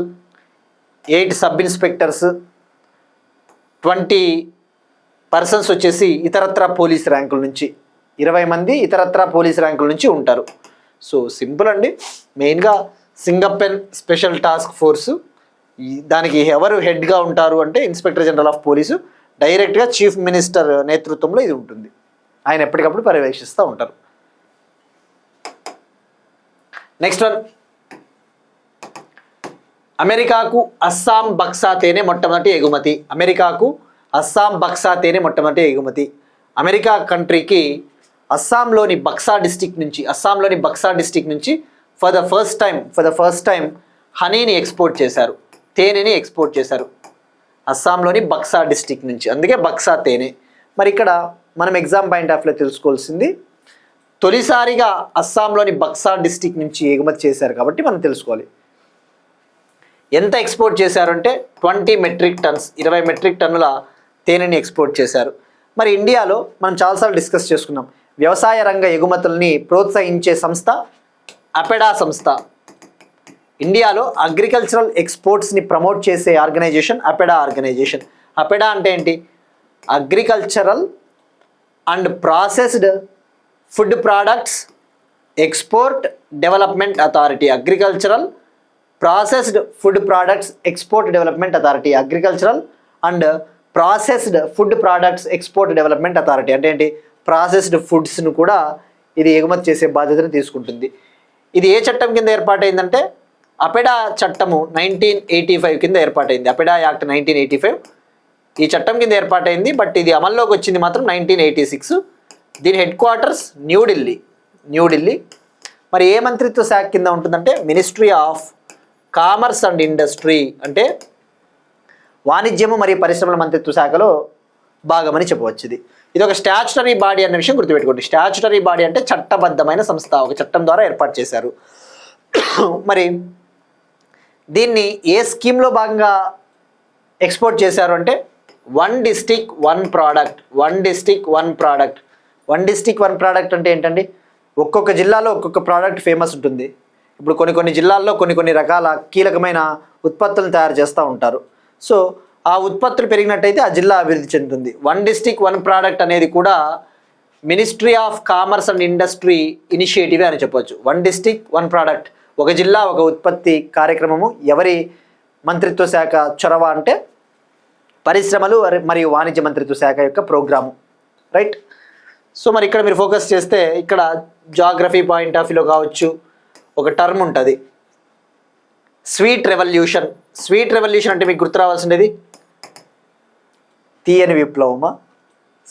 8 సబ్ ఇన్స్పెక్టర్స్, 20 పర్సన్స్ వచ్చేసి ఇతరత్రా పోలీస్ ర్యాంకుల నుంచి, 20 మంది ఇతరత్రా పోలీస్ ర్యాంకుల నుంచి ఉంటారు. సో సింపుల్ అండి. మెయిన్గా సింగప్పెన్ స్పెషల్ టాస్క్ ఫోర్సు, దానికి ఎవరు హెడ్గా ఉంటారు అంటే ఇన్స్పెక్టర్ జనరల్ ఆఫ్ పోలీసు. డైరెక్ట్గా చీఫ్ మినిస్టర్ నేతృత్వంలో ఇది ఉంటుంది. ఆయన ఎప్పటికప్పుడు పర్యవేక్షిస్తూ ఉంటారు. నెక్స్ట్ వన్, అమెరికాకు అస్సాం బక్సా తేనె మొట్టమొదటి ఎగుమతి. అమెరికాకు అస్సాం బక్సా తేనె మొట్టమొదటి ఎగుమతి. అమెరికా కంట్రీకి అస్సాంలోని బక్సా డిస్టిక్ నుంచి ఫర్ ద ఫస్ట్ టైం హనీని ఎక్స్పోర్ట్ చేశారు, తేనెని ఎక్స్పోర్ట్ చేశారు అస్సాంలోని బక్సా డిస్టిక్ నుంచి, అందుకే బక్సా తేనె. మరి ఇక్కడ మనం ఎగ్జామ్ పాయింట్ ఆఫ్ వ్యూలో తెలుసుకోవాల్సింది తొలిసారిగా అస్సాంలోని బక్సా డిస్టిక్ నుంచి ఎగుమతి చేశారు కాబట్టి మనం తెలుసుకోవాలి. ఎంత ఎక్స్పోర్ట్ చేశారంటే 20 మెట్రిక్ టన్స్, 20 మెట్రిక్ టన్నుల తేనెని ఎక్స్పోర్ట్ చేశారు. మరి ఇండియాలో మనం చాలాసార్లు డిస్కస్ చేసుకున్నాం, వ్యవసాయ రంగ ఎగుమతుల్ని ప్రోత్సహించే సంస్థ అపెడా సంస్థ. ఇండియాలో అగ్రికల్చరల్ ఎక్స్పోర్ట్స్ని ప్రమోట్ చేసే ఆర్గనైజేషన్ అపెడా ఆర్గనైజేషన్. అపెడా అంటే ఏంటి? Agricultural and processed food products export development authority. Agricultural processed food products export development authority. Agricultural and processed food products export development authority అంటే ఏంటి? ప్రాసెస్డ్ ఫుడ్స్ను కూడా ఇది ఎగుమతి చేసే బాధ్యతను తీసుకుంటుంది. ఇది ఏ చట్టం కింద ఏర్పాటైందంటే అపెడా చట్టము 1985 కింద ఏర్పాటైంది. అపెడా యాక్ట్ 1985 ఈ చట్టం కింద ఏర్పాటైంది. బట్ ఇది అమల్లోకి వచ్చింది మాత్రం 1986. దీని హెడ్ క్వార్టర్స్ న్యూఢిల్లీ. మరి ఏ మంత్రిత్వ శాఖ కింద ఉంటుందంటే ministry of commerce and industry, అంటే వాణిజ్యము మరియు పరిశ్రమల మంత్రిత్వ శాఖలో భాగమని చెప్పవచ్చు. ఇది ఒక స్టాచ్యుటరీ బాడీ అన్న విషయం గుర్తుపెట్టుకోండి. స్టాచ్యుటరీ బాడీ అంటే చట్టబద్ధమైన సంస్థ, ఒక చట్టం ద్వారా ఏర్పాటు చేశారు. మరి దీన్ని ఏ స్కీమ్లో భాగంగా ఎక్స్పోర్ట్ చేశారు అంటే 1 district 1 product. 1 district 1 product. 1 district 1 product అంటే ఏంటండి? ఒక్కొక్క జిల్లాలో ఒక్కొక్క ప్రోడక్ట్ ఫేమస్ ఉంటుంది. ఇప్పుడు కొన్ని జిల్లాల్లో కొన్ని రకాల కీలకమైన ఉత్పత్తులను తయారు చేస్తూ ఉంటారు. సో ఆ ఉత్పత్తులు పెరిగినట్టయితే ఆ జిల్లా అభివృద్ధి చెందుతుంది. 1 డిస్టిక్ 1 ప్రోడక్ట్ అనేది కూడా ministry of commerce and industry initiative అని చెప్పవచ్చు. 1 డిస్టిక్ 1 ప్రోడక్ట్, ఒక జిల్లా ఒక ఉత్పత్తి కార్యక్రమము ఎవరి మంత్రిత్వ శాఖ చొరవ అంటే పరిశ్రమలు మరియు వాణిజ్య మంత్రిత్వ శాఖ యొక్క ప్రోగ్రాము, రైట్. సో మరి ఇక్కడ మీరు ఫోకస్ చేస్తే ఇక్కడ జాగ్రఫీ పాయింట్ ఆఫ్ వ్యూలో కావచ్చు ఒక టర్మ్ ఉంటుంది, స్వీట్ రెవల్యూషన్. స్వీట్ రెవల్యూషన్ అంటే మీకు గుర్తు రావాల్సింది తీయని విప్లవమా?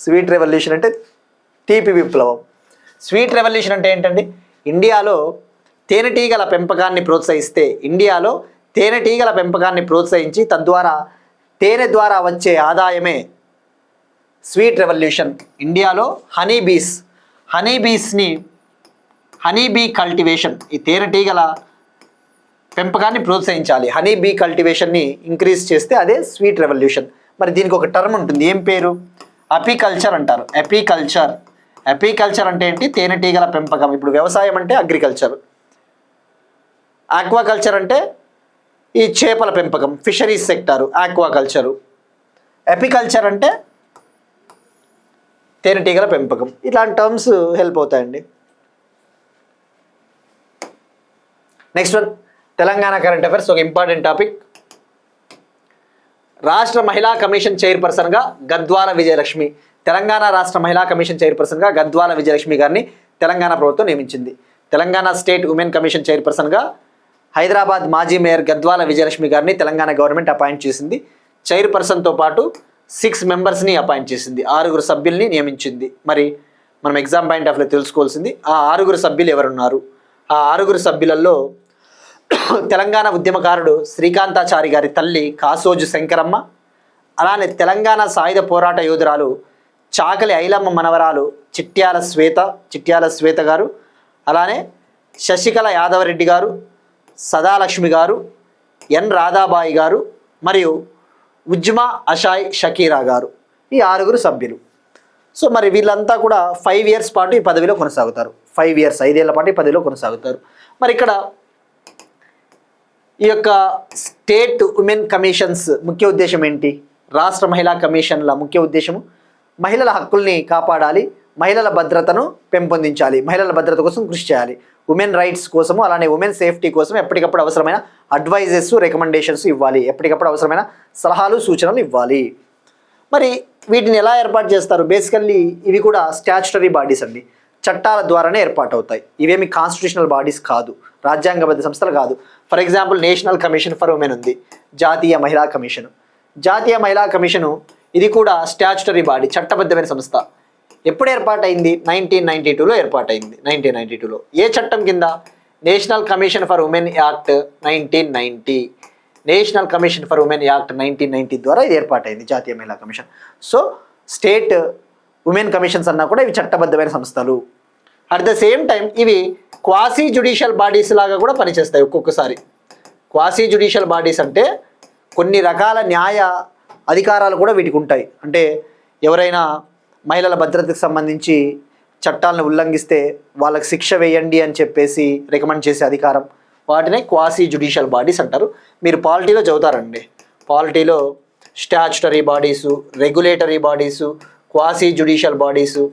స్వీట్ రెవల్యూషన్ అంటే తీపి విప్లవం. స్వీట్ రెవల్యూషన్ అంటే ఏంటండి? ఇండియాలో తేనెటీగల పెంపకాన్ని ప్రోత్సహించి తద్వారా తేనె ద్వారా వచ్చే ఆదాయమే స్వీట్ రెవల్యూషన్. ఇండియాలో హనీ బీ కల్టివేషన్, ఈ తేనెటీగల పెంపకాన్ని ప్రోత్సహించాలి, హనీ బీ కల్టివేషన్ని ఇంక్రీజ్ చేస్తే అదే స్వీట్ రెవల్యూషన్. మరి దీనికి ఒక టర్మ్ ఉంటుంది, ఏం పేరు? అపికల్చర్ అంటారు. ఎపికల్చర్ అంటే ఏంటి? తేనెటీగల పెంపకం. ఇప్పుడు వ్యవసాయం అంటే అగ్రికల్చర్, ఆక్వాకల్చర్ అంటే ఈ చేపల పెంపకం, ఫిషరీస్ సెక్టారు ఆక్వాకల్చరు. ఎపికల్చర్ అంటే తేనెటీగల పెంపకం. ఇట్లాంటి టర్మ్స్ హెల్ప్ అవుతాయండి. Next one, Telangana current affairs, ఒక ఇంపార్టెంట్ టాపిక్. రాష్ట్ర మహిళా కమిషన్ చైర్పర్సన్గా గద్వాల విజయలక్ష్మి, తెలంగాణ రాష్ట్ర మహిళా కమిషన్ చైర్పర్సన్గా గద్వాల విజయలక్ష్మి గారిని తెలంగాణ ప్రభుత్వం నియమించింది. తెలంగాణ స్టేట్ ఉమెన్ కమిషన్ చైర్పర్సన్గా హైదరాబాద్ మాజీ మేయర్ గద్వాల విజయలక్ష్మి గారిని తెలంగాణ గవర్నమెంట్ అపాయింట్ చేసింది. చైర్పర్సన్తో పాటు 6 మెంబర్స్ని అపాయింట్ చేసింది, 6 సభ్యుల్ని నియమించింది. మరి మనం ఎగ్జామ్ పాయింట్ ఆఫ్ వ్యూలో తెలుసుకోవాల్సింది ఆ 6 సభ్యులు ఎవరున్నారు? ఆ 6 సభ్యులలో తెలంగాణ ఉద్యమకారుడు శ్రీకాంతాచారి గారి తల్లి కాసోజు శంకరమ్మ, అలానే తెలంగాణ సాయుధ పోరాట యోధురాలు చాకలి ఐలమ్మ మనవరాలు చిట్యాల శ్వేత గారు, అలానే శశికళ యాదవరెడ్డి గారు, సదాలక్ష్మి గారు, ఎన్ రాధాబాయి గారు మరియు ఉజ్మా అషాయ్ షకీరా గారు, ఈ 6 సభ్యులు. సో మరి వీళ్ళంతా కూడా 5 years పాటు ఈ పదవిలో కొనసాగుతారు. 5 years, 5 ఏళ్ల పాటు ఈ పదవిలో కొనసాగుతారు. మరి ఇక్కడ ఈ యొక్క స్టేట్ ఉమెన్ కమిషన్స్ ముఖ్య ఉద్దేశం ఏంటి? రాష్ట్ర మహిళా కమిషన్ల ముఖ్య ఉద్దేశము మహిళల హక్కుల్ని కాపాడాలి, మహిళల భద్రతను పెంపొందించాలి, మహిళల భద్రత కోసం కృషి చేయాలి, ఉమెన్ రైట్స్ కోసము, అలానే ఉమెన్ సేఫ్టీ కోసం ఎప్పటికప్పుడు అవసరమైన అడ్వైజెస్, రికమెండేషన్స్ ఇవ్వాలి, ఎప్పటికప్పుడు అవసరమైన సలహాలు సూచనలు ఇవ్వాలి. మరి వీటిని ఎలా ఏర్పాటు చేస్తారు? బేసికల్లీ ఇవి కూడా స్టాచ్యుటరీ బాడీస్ అండి, చట్టాల ద్వారానే ఏర్పాటు అవుతాయి. ఇవేమి కాన్స్టిట్యూషనల్ బాడీస్ కాదు, రాజ్యాంగబద్ధ సంస్థలు కాదు. For example national commission for women ఉంది, జాతీయ మహిళా కమిషను ఇది కూడా స్టాచ్యుటరీ బాడీ, చట్టబద్ధమైన సంస్థ. ఎప్పుడు ఏర్పాటైంది? 1992లో ఏర్పాటైంది. 1992లో ఏ చట్టం కింద? National commission for women act 1990. National commission for women act 1990 ద్వారా ఇది ఏర్పాటైంది, జాతీయ మహిళా కమిషన్. సో స్టేట్ ఉమెన్ కమిషన్స్ అన్నా కూడా ఇవి చట్టబద్ధమైన సంస్థలు. అట్ ద సేమ్ టైం ఇవి క్వాసీ జ్యుడిషియల్ బాడీస్ లాగా కూడా పనిచేస్తాయి ఒక్కొక్కసారి. క్వాసీ జ్యుడిషియల్ బాడీస్ అంటే కొన్ని రకాల న్యాయ అధికారాలు కూడా వీటికి ఉంటాయి. అంటే ఎవరైనా మహిళల భద్రతకు సంబంధించి చట్టాలను ఉల్లంఘిస్తే వాళ్ళకి శిక్ష వేయండి అని చెప్పేసి రికమెండ్ చేసే అధికారం, వాటినే క్వాసీ జ్యుడిషియల్ బాడీస్ అంటారు. మీరు పాలిటీలో చదువుతారండి, పాలిటీలో statutory bodies, regulatory bodies, quasi judicial bodies,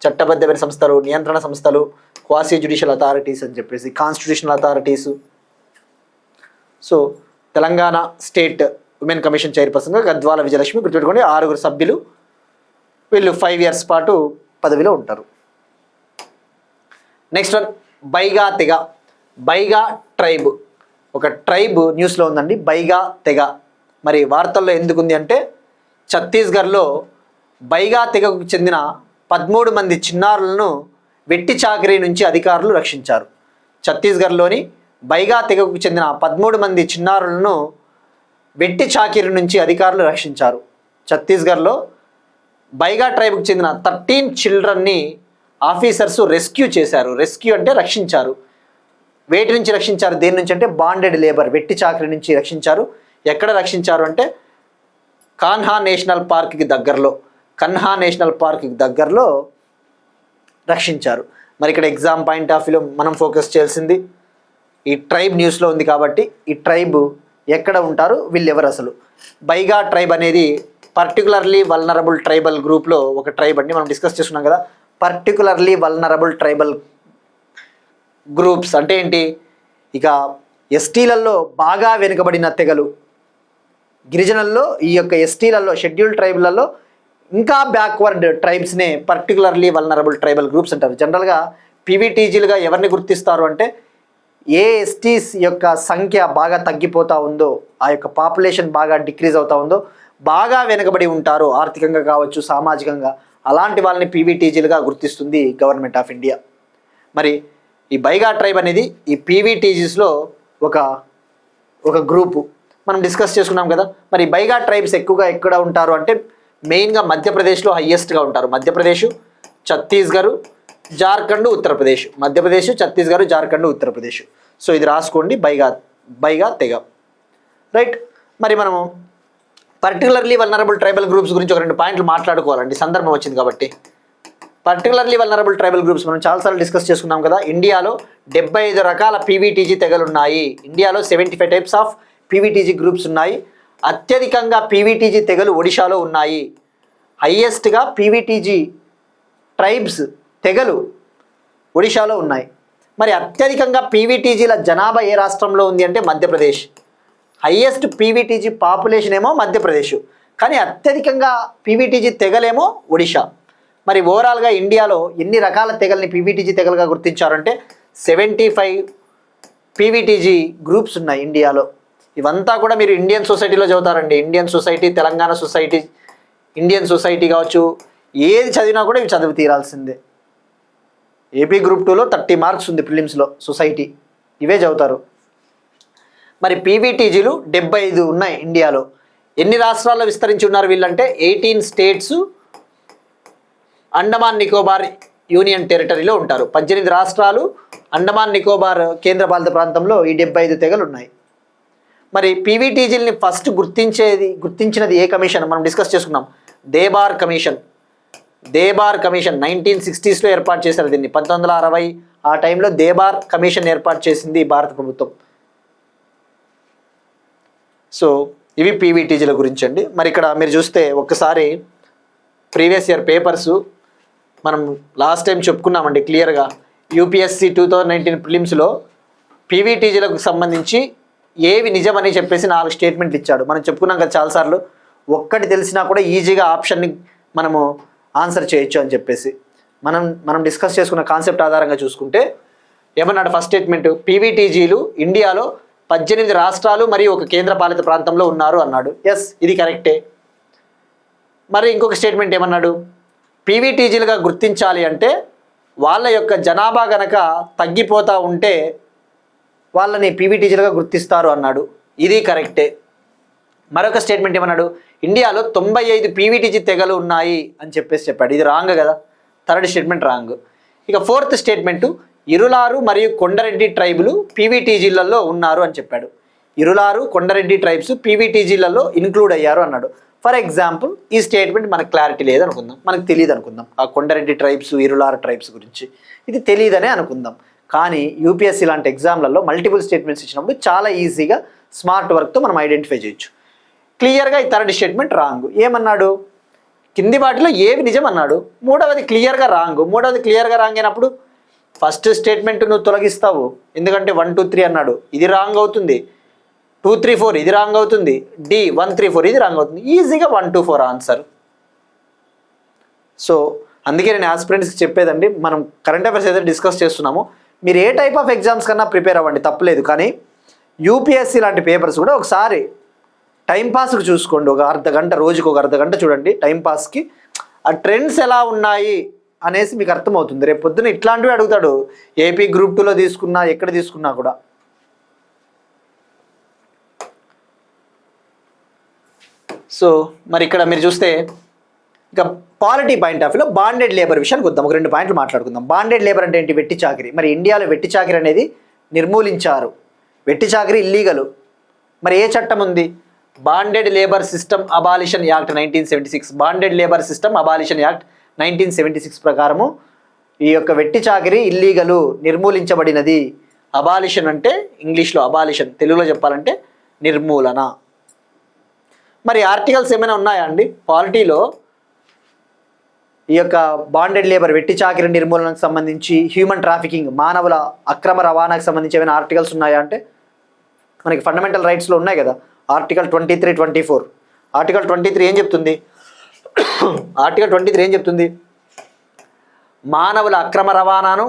చట్టబద్ధమైన సంస్థలు, నియంత్రణ సంస్థలు, క్వాసీ జ్యుడిషియల్ అథారిటీస్ అని చెప్పేసి constitutional authorities. So Telangana state women commission చైర్పర్సన్గా గద్వాల విజయలక్ష్మి, గుర్తుపెట్టుకోండి. 6 సభ్యులు, వీళ్ళు 5 years పాటు పదవిలో ఉంటారు. Next one, Baiga tribe. ఒక ట్రైబ్ న్యూస్లో ఉందండి, బైగా తెగ. మరి వార్తల్లో ఎందుకుంది అంటే ఛత్తీస్గఢ్లో బైగా తెగకు చెందిన 13 మంది చిన్నారులను వెట్టి చాకరీ నుంచి అధికారులు రక్షించారు. ఛత్తీస్గఢ్లోని బైగా తెగకు చెందిన 13 మంది చిన్నారులను వెట్టి చాకిరి నుంచి అధికారులు రక్షించారు. ఛత్తీస్గఢ్లో బైగా ట్రైబ్కి చెందిన 13 చిల్డ్రన్ని ఆఫీసర్స్ రెస్క్యూ చేశారు. రెస్క్యూ అంటే రక్షించారు. వేటి నుంచి రక్షించారు? దేని నుంచి అంటే బాండెడ్ లేబర్, వెట్టి చాకరీ నుంచి రక్షించారు. ఎక్కడ రక్షించారు అంటే కన్హా నేషనల్ పార్క్కి దగ్గరలో రక్షించారు. మరి ఇక్కడ ఎగ్జామ్ పాయింట్ ఆఫ్ వ్యూలో మనం ఫోకస్ చేయాల్సింది ఈ ట్రైబ్ న్యూస్లో ఉంది కాబట్టి, ఈ ట్రైబ్ ఎక్కడ ఉంటారు, వీళ్ళు ఎవరు అసలు? బైగా ట్రైబ్ అనేది పర్టికులర్లీ వల్నరబుల్ ట్రైబల్ గ్రూప్లో ఒక ట్రైబ్ అండి. మనం డిస్కస్ చేసుకున్నాం కదా, పర్టికులర్లీ వల్నరబుల్ ట్రైబల్ గ్రూప్స్ అంటే ఏంటి? ఇక ఎస్టీలలో బాగా వెనుకబడిన తెగలు, గిరిజనుల్లో ఈ యొక్క ఎస్టీలలో షెడ్యూల్డ్ ట్రైబులలో ఇంకా బ్యాక్వర్డ్ ట్రైబ్స్నే పర్టికులర్లీ వల్నరబుల్ ట్రైబల్ గ్రూప్స్ అంటారు. జనరల్గా పీవీటీజీలుగా ఎవరిని గుర్తిస్తారు అంటే ఏ ఎస్టీస్ యొక్క సంఖ్య బాగా తగ్గిపోతూ ఉందో, ఆ యొక్క పాపులేషన్ బాగా డిక్రీజ్ అవుతూ ఉందో, బాగా వెనుకబడి ఉంటారో ఆర్థికంగా కావచ్చు సామాజికంగా, అలాంటి వాళ్ళని పీవీటీజీలుగా గుర్తిస్తుంది గవర్నమెంట్ ఆఫ్ ఇండియా. మరి ఈ బైగా ట్రైబ్ అనేది ఈ పీవీటీజీస్లో ఒక గ్రూపు మనం డిస్కస్ చేసుకున్నాం కదా. మరి బైగా ట్రైబ్స్ ఎక్కువగా ఎక్కడ ఉంటారు అంటే మెయిన్గా మధ్యప్రదేశ్లో హయ్యెస్ట్గా ఉంటారు. మధ్యప్రదేశ్, ఛత్తీస్గఢ్, జార్ఖండ్, ఉత్తరప్రదేశ్. మధ్యప్రదేశ్, ఛత్తీస్గఢ్, జార్ఖండ్, ఉత్తరప్రదేశ్. సో ఇది రాసుకోండి, బైగా తెగ. రైట్. మరి మనము పర్టికులర్లీ వల్నరబుల్ ట్రైబల్ గ్రూప్స్ గురించి ఒక 2 పాయింట్లు మాట్లాడుకోవాలండి, సందర్భం వచ్చింది కాబట్టి. పర్టికులర్లీ వల్నరబుల్ ట్రైబల్ గ్రూప్స్ మనం చాలాసార్లు డిస్కస్ చేసుకున్నాం కదా. ఇండియాలో 75 రకాల పీవీటీజీ తెగలు ఉన్నాయి. ఇండియాలో 75 టైప్స్ ఆఫ్ పీవీటీజీ గ్రూప్స్ ఉన్నాయి. అత్యధికంగా పీవీటీజీ తెగలు ఒడిశాలో ఉన్నాయి. హయ్యెస్ట్గా పీవీటీజీ ట్రైబ్స్ తెగలు ఒడిశాలో ఉన్నాయి. మరి అత్యధికంగా పీవీటీజీల జనాభా ఏ రాష్ట్రంలో ఉంది అంటే మధ్యప్రదేశ్. హయ్యెస్ట్ పీవీటీజీ పాపులేషన్ ఏమో మధ్యప్రదేశ్, కానీ అత్యధికంగా పీవీటీజీ తెగలేమో ఒడిశా. మరి ఓవరాల్గా ఇండియాలో ఎన్ని రకాల తెగల్ని పీవీటీజీ తెగలుగా గుర్తించారంటే 75 పీవీటీజీ గ్రూప్స్ ఉన్నాయి ఇండియాలో. ఇవంతా కూడా మీరు ఇండియన్ సొసైటీలో చదువుతారండి. Indian society, Telangana society, Indian society కావచ్చు, ఏది చదివినా కూడా ఇవి చదివి తీరాల్సిందే. ఏపీ గ్రూప్ 2లో 30 మార్క్స్ ఉంది ప్రిలిమ్స్లో, సొసైటీ, ఇవే చదువుతారు. మరి పీవీటీజీలు 75 ఉన్నాయి ఇండియాలో. ఎన్ని రాష్ట్రాల్లో విస్తరించి ఉన్నారు వీళ్ళంటే 18 స్టేట్స్, అండమాన్ నికోబార్ యూనియన్ టెరిటరీలో ఉంటారు. 18 రాష్ట్రాలు, అండమాన్ నికోబార్ కేంద్రపాలిత ప్రాంతంలో ఈ 75 తెగలు ఉన్నాయి. మరి పీవీటీజీలని ఫస్ట్ గుర్తించినది ఏ కమిషన్ మనం డిస్కస్ చేసుకున్నాం, దేబార్ కమిషన్. 1960sలో ఏర్పాటు చేశారు దీన్ని. 1960 ఆ టైంలో దేబార్ కమిషన్ ఏర్పాటు చేసింది భారత ప్రభుత్వం. సో ఇవి పీవీటీజీల గురించి అండి. మరి ఇక్కడ మీరు చూస్తే ఒక్కసారి ప్రీవియస్ ఇయర్ పేపర్సు మనం లాస్ట్ టైం చెప్పుకున్నామండి క్లియర్గా. యూపీఎస్సీ 2019 ప్రిలిమ్స్లో పీవీటీజీలకు సంబంధించి ఏవి నిజమని చెప్పేసి 4 స్టేట్మెంట్లు ఇచ్చాడు. మనం చెప్పుకున్నాం కదా చాలాసార్లు, ఒక్కటి తెలిసినా కూడా ఈజీగా ఆప్షన్ని మనము ఆన్సర్ చేయొచ్చు అని చెప్పేసి మనం డిస్కస్ చేసుకున్న కాన్సెప్ట్ ఆధారంగా చూసుకుంటే ఏమన్నాడు ఫస్ట్ స్టేట్మెంట్, పీవీటీజీలు ఇండియాలో 18 రాష్ట్రాలు మరియు ఒక కేంద్రపాలిత ప్రాంతంలో ఉన్నారు అన్నాడు. ఎస్, ఇది కరెక్టే. మరి ఇంకొక స్టేట్మెంట్ ఏమన్నాడు, పీవీటీజీలుగా గుర్తించాలి అంటే వాళ్ళ యొక్క జనాభా గనక తగ్గిపోతూ ఉంటే వాళ్ళని పీవీటీజీలుగా గుర్తిస్తారు అన్నాడు. ఇది కరెక్టే. మరొక స్టేట్మెంట్ ఏమన్నాడు, ఇండియాలో 95 పీవీటీజీ తెగలు ఉన్నాయి అని చెప్పాడు. ఇది రాంగ్ కదా, థర్డ్ స్టేట్మెంట్ రాంగ్. ఇక ఫోర్త్ స్టేట్మెంటు, ఇరులారు మరియు కొండరెడ్డి ట్రైబులు పీవీటీజీలలో ఉన్నారు అని చెప్పాడు. ఇరులారు, కొండరెడ్డి ట్రైబ్స్ పీవీటీజీలలో ఇన్క్లూడ్ అయ్యారు అన్నాడు. ఫర్ ఎగ్జాంపుల్ ఈ స్టేట్మెంట్ మనకు క్లారిటీ లేదనుకుందాం, మనకు తెలియదు అనుకుందాం ఆ కొండరెడ్డి ట్రైబ్స్, ఇరులారు ట్రైబ్స్ గురించి, ఇది తెలియదనే అనుకుందాం. కానీ యూపీఎస్సీ లాంటి ఎగ్జామ్లలో మల్టిపుల్ స్టేట్మెంట్స్ ఇచ్చినప్పుడు చాలా ఈజీగా స్మార్ట్ వర్క్తో మనం ఐడెంటిఫై చేయొచ్చు. క్లియర్గా ఈ థర్డ్ స్టేట్మెంట్ రాంగ్. ఏమన్నాడు, కింది వాటిలో ఏవి నిజం అన్నాడు. మూడవది క్లియర్గా రాంగ్. మూడవది క్లియర్గా రాంగ్ అయినప్పుడు ఫస్ట్ స్టేట్మెంట్ నువ్వు తొలగిస్తావు, ఎందుకంటే 1, 2, 3 అన్నాడు, ఇది రాంగ్ అవుతుంది. 2, 3, 4 ఇది రాంగ్ అవుతుంది. డి 1, 3, 4 ఇది రాంగ్ అవుతుంది. ఈజీగా 1, 2, 4 ఆన్సర్. సో అందుకే నేను ఆస్పిరెంట్స్కి చెప్పేదండి, మనం కరెంట్ అఫైర్స్ ఏదైతే డిస్కస్ చేస్తున్నామో మీరు ఏ టైప్ ఆఫ్ ఎగ్జామ్స్ కన్నా ప్రిపేర్ అవ్వండి, తప్పలేదు. కానీ యూపీఎస్సీ లాంటి పేపర్స్ కూడా ఒకసారి టైంపాస్కి చూసుకోండి. ఒక అర్ధగంట, రోజుకు ఒక అర్ధగంట చూడండి టైంపాస్కి. ఆ ట్రెండ్స్ ఎలా ఉన్నాయి అనేసి మీకు అర్థమవుతుంది. రేపు పొద్దున ఇట్లాంటివి అడుగుతాడు, ఏపీ గ్రూప్ 2లో తీసుకున్నా, ఎక్కడ తీసుకున్నా కూడా. సో మరి ఇక్కడ మీరు చూస్తే ఇక పాలిటీ పాయింట్ ఆఫ్ వ్యూలో బాండెడ్ లేబర్ విషయానికి వద్దాం. ఒక 2 పాయింట్లు మాట్లాడుకుందాం. బాండెడ్ లేబర్ అంటే ఏంటి? వెట్టి చాకిరీ. మరి ఇండియాలో వెట్టి చాకిరీ అనేది నిర్మూలించారు. వెట్టి చాకిరీ ఇల్లీగలు. మరి ఏ చట్టం ఉంది? Bonded labour system abolition act 1976. Bonded labour system abolition act 1976 ప్రకారము ఈ యొక్క వెట్టి చాకిరీ ఇల్లీగలు, నిర్మూలించబడినది. అబాలిషన్ అంటే ఇంగ్లీష్లో అబాలిషన్, తెలుగులో చెప్పాలంటే నిర్మూలన. మరి ఆర్టికల్స్ ఏమైనా ఉన్నాయా అండి పాలిటీలో ఈ యొక్క బాండెడ్ లేబర్, వెట్టి చాకిరీ నిర్మూలనకు సంబంధించి, హ్యూమన్ ట్రాఫికింగ్, మానవుల అక్రమ రవాణాకు సంబంధించి ఏమైనా ఆర్టికల్స్ ఉన్నాయా అంటే మనకి ఫండమెంటల్ రైట్స్లో ఉన్నాయి కదా. ఆర్టికల్ 23-24. ఆర్టికల్ 23 ఏం చెప్తుంది? ఆర్టికల్ 23 ఏం చెప్తుంది? మానవుల అక్రమ రవాణాను,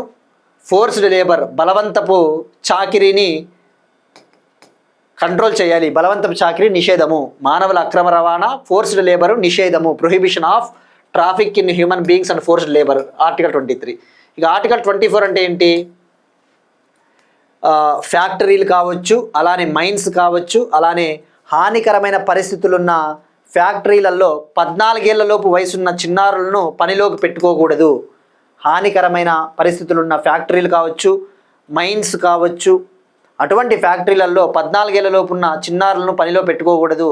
ఫోర్స్డ్ లేబర్, బలవంతపు చాకిరీని కంట్రోల్ చేయాలి. బలవంతపు చాకిరీ నిషేధము. మానవుల అక్రమ రవాణా, ఫోర్స్డ్ లేబర్ నిషేధము. Prohibition of traffic in human beings and forced labour. Article 23. ఇక ఆర్టికల్ 24 అంటే ఏంటి? ఫ్యాక్టరీలు కావచ్చు, అలానే మైన్స్ కావచ్చు, అలానే హానికరమైన పరిస్థితులున్న ఫ్యాక్టరీలలో 14 ఏళ్లలోపు వయసున్న చిన్నారులను పనిలోకి పెట్టుకోకూడదు. హానికరమైన పరిస్థితులున్న ఫ్యాక్టరీలు కావచ్చు, మైన్స్ కావచ్చు, అటువంటి ఫ్యాక్టరీలలో 14 ఏళ్లలోపు ఉన్న చిన్నారులను పనిలో పెట్టుకోకూడదు.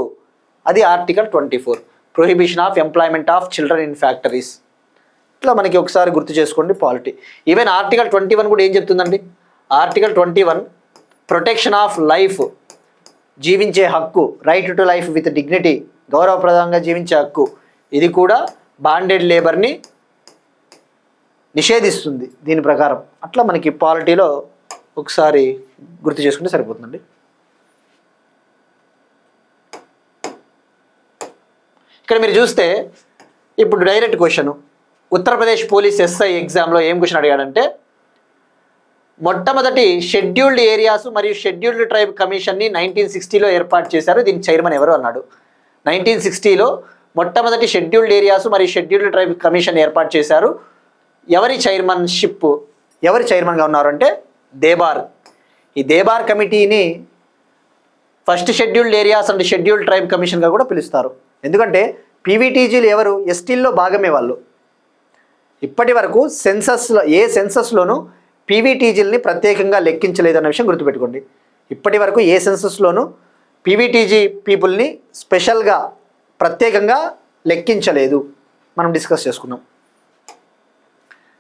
అది article 24. Prohibition of employment of children in factories. ఇట్లా మనకి ఒకసారి గుర్తు చేసుకోండి పాలిటీ. ఈవెన్ ఆర్టికల్ 21 కూడా ఏం చెప్తుందండి? ఆర్టికల్ 21 ప్రొటెక్షన్ ఆఫ్ లైఫ్, జీవించే హక్కు, right to life with dignity, గౌరవప్రదంగా జీవించే హక్కు, ఇది కూడా బాండెడ్ లేబర్ని నిషేధిస్తుంది దీని ప్రకారం. అట్లా మనకి పాలిటీలో ఒకసారి గుర్తు చేసుకుంటే సరిపోతుందండి. ఇక్కడ మీరు చూస్తే ఇప్పుడు direct question, Uttar Pradesh police SI ఎగ్జామ్లో ఏం క్వశ్చన్ అడిగాడంటే, మొట్టమొదటి షెడ్యూల్డ్ ఏరియాస్ మరియు షెడ్యూల్డ్ ట్రైబ్ కమిషన్ని 1960లో ఏర్పాటు చేశారు. దీని చైర్మన్ ఎవరు అన్నాడు. 1960లో మొట్టమొదటి షెడ్యూల్డ్ ఏరియాస్ మరియు షెడ్యూల్డ్ ట్రైబ్ కమిషన్ ఏర్పాటు చేశారు. ఎవరి చైర్మన్గా ఉన్నారు అంటే దేబార్. ఈ దేబార్ కమిటీని first scheduled areas and scheduled tribe కమిషన్గా కూడా పిలుస్తారు. ఎందుకంటే పీవీటీజీలు ఎవరు? ఎస్టీల్లో భాగమే వాళ్ళు. ఇప్పటి వరకు సెన్సస్లో ఏ సెన్సస్లోనూ పీవీటీజీలని ప్రత్యేకంగా లెక్కించలేదన్న విషయం గుర్తుపెట్టుకోండి. ఇప్పటి వరకు ఏ సెన్సస్లోనూ పీవీటీజీ పీపుల్ని స్పెషల్గా ప్రత్యేకంగా లెక్కించలేదు. మనం డిస్కస్ చేసుకున్నాం.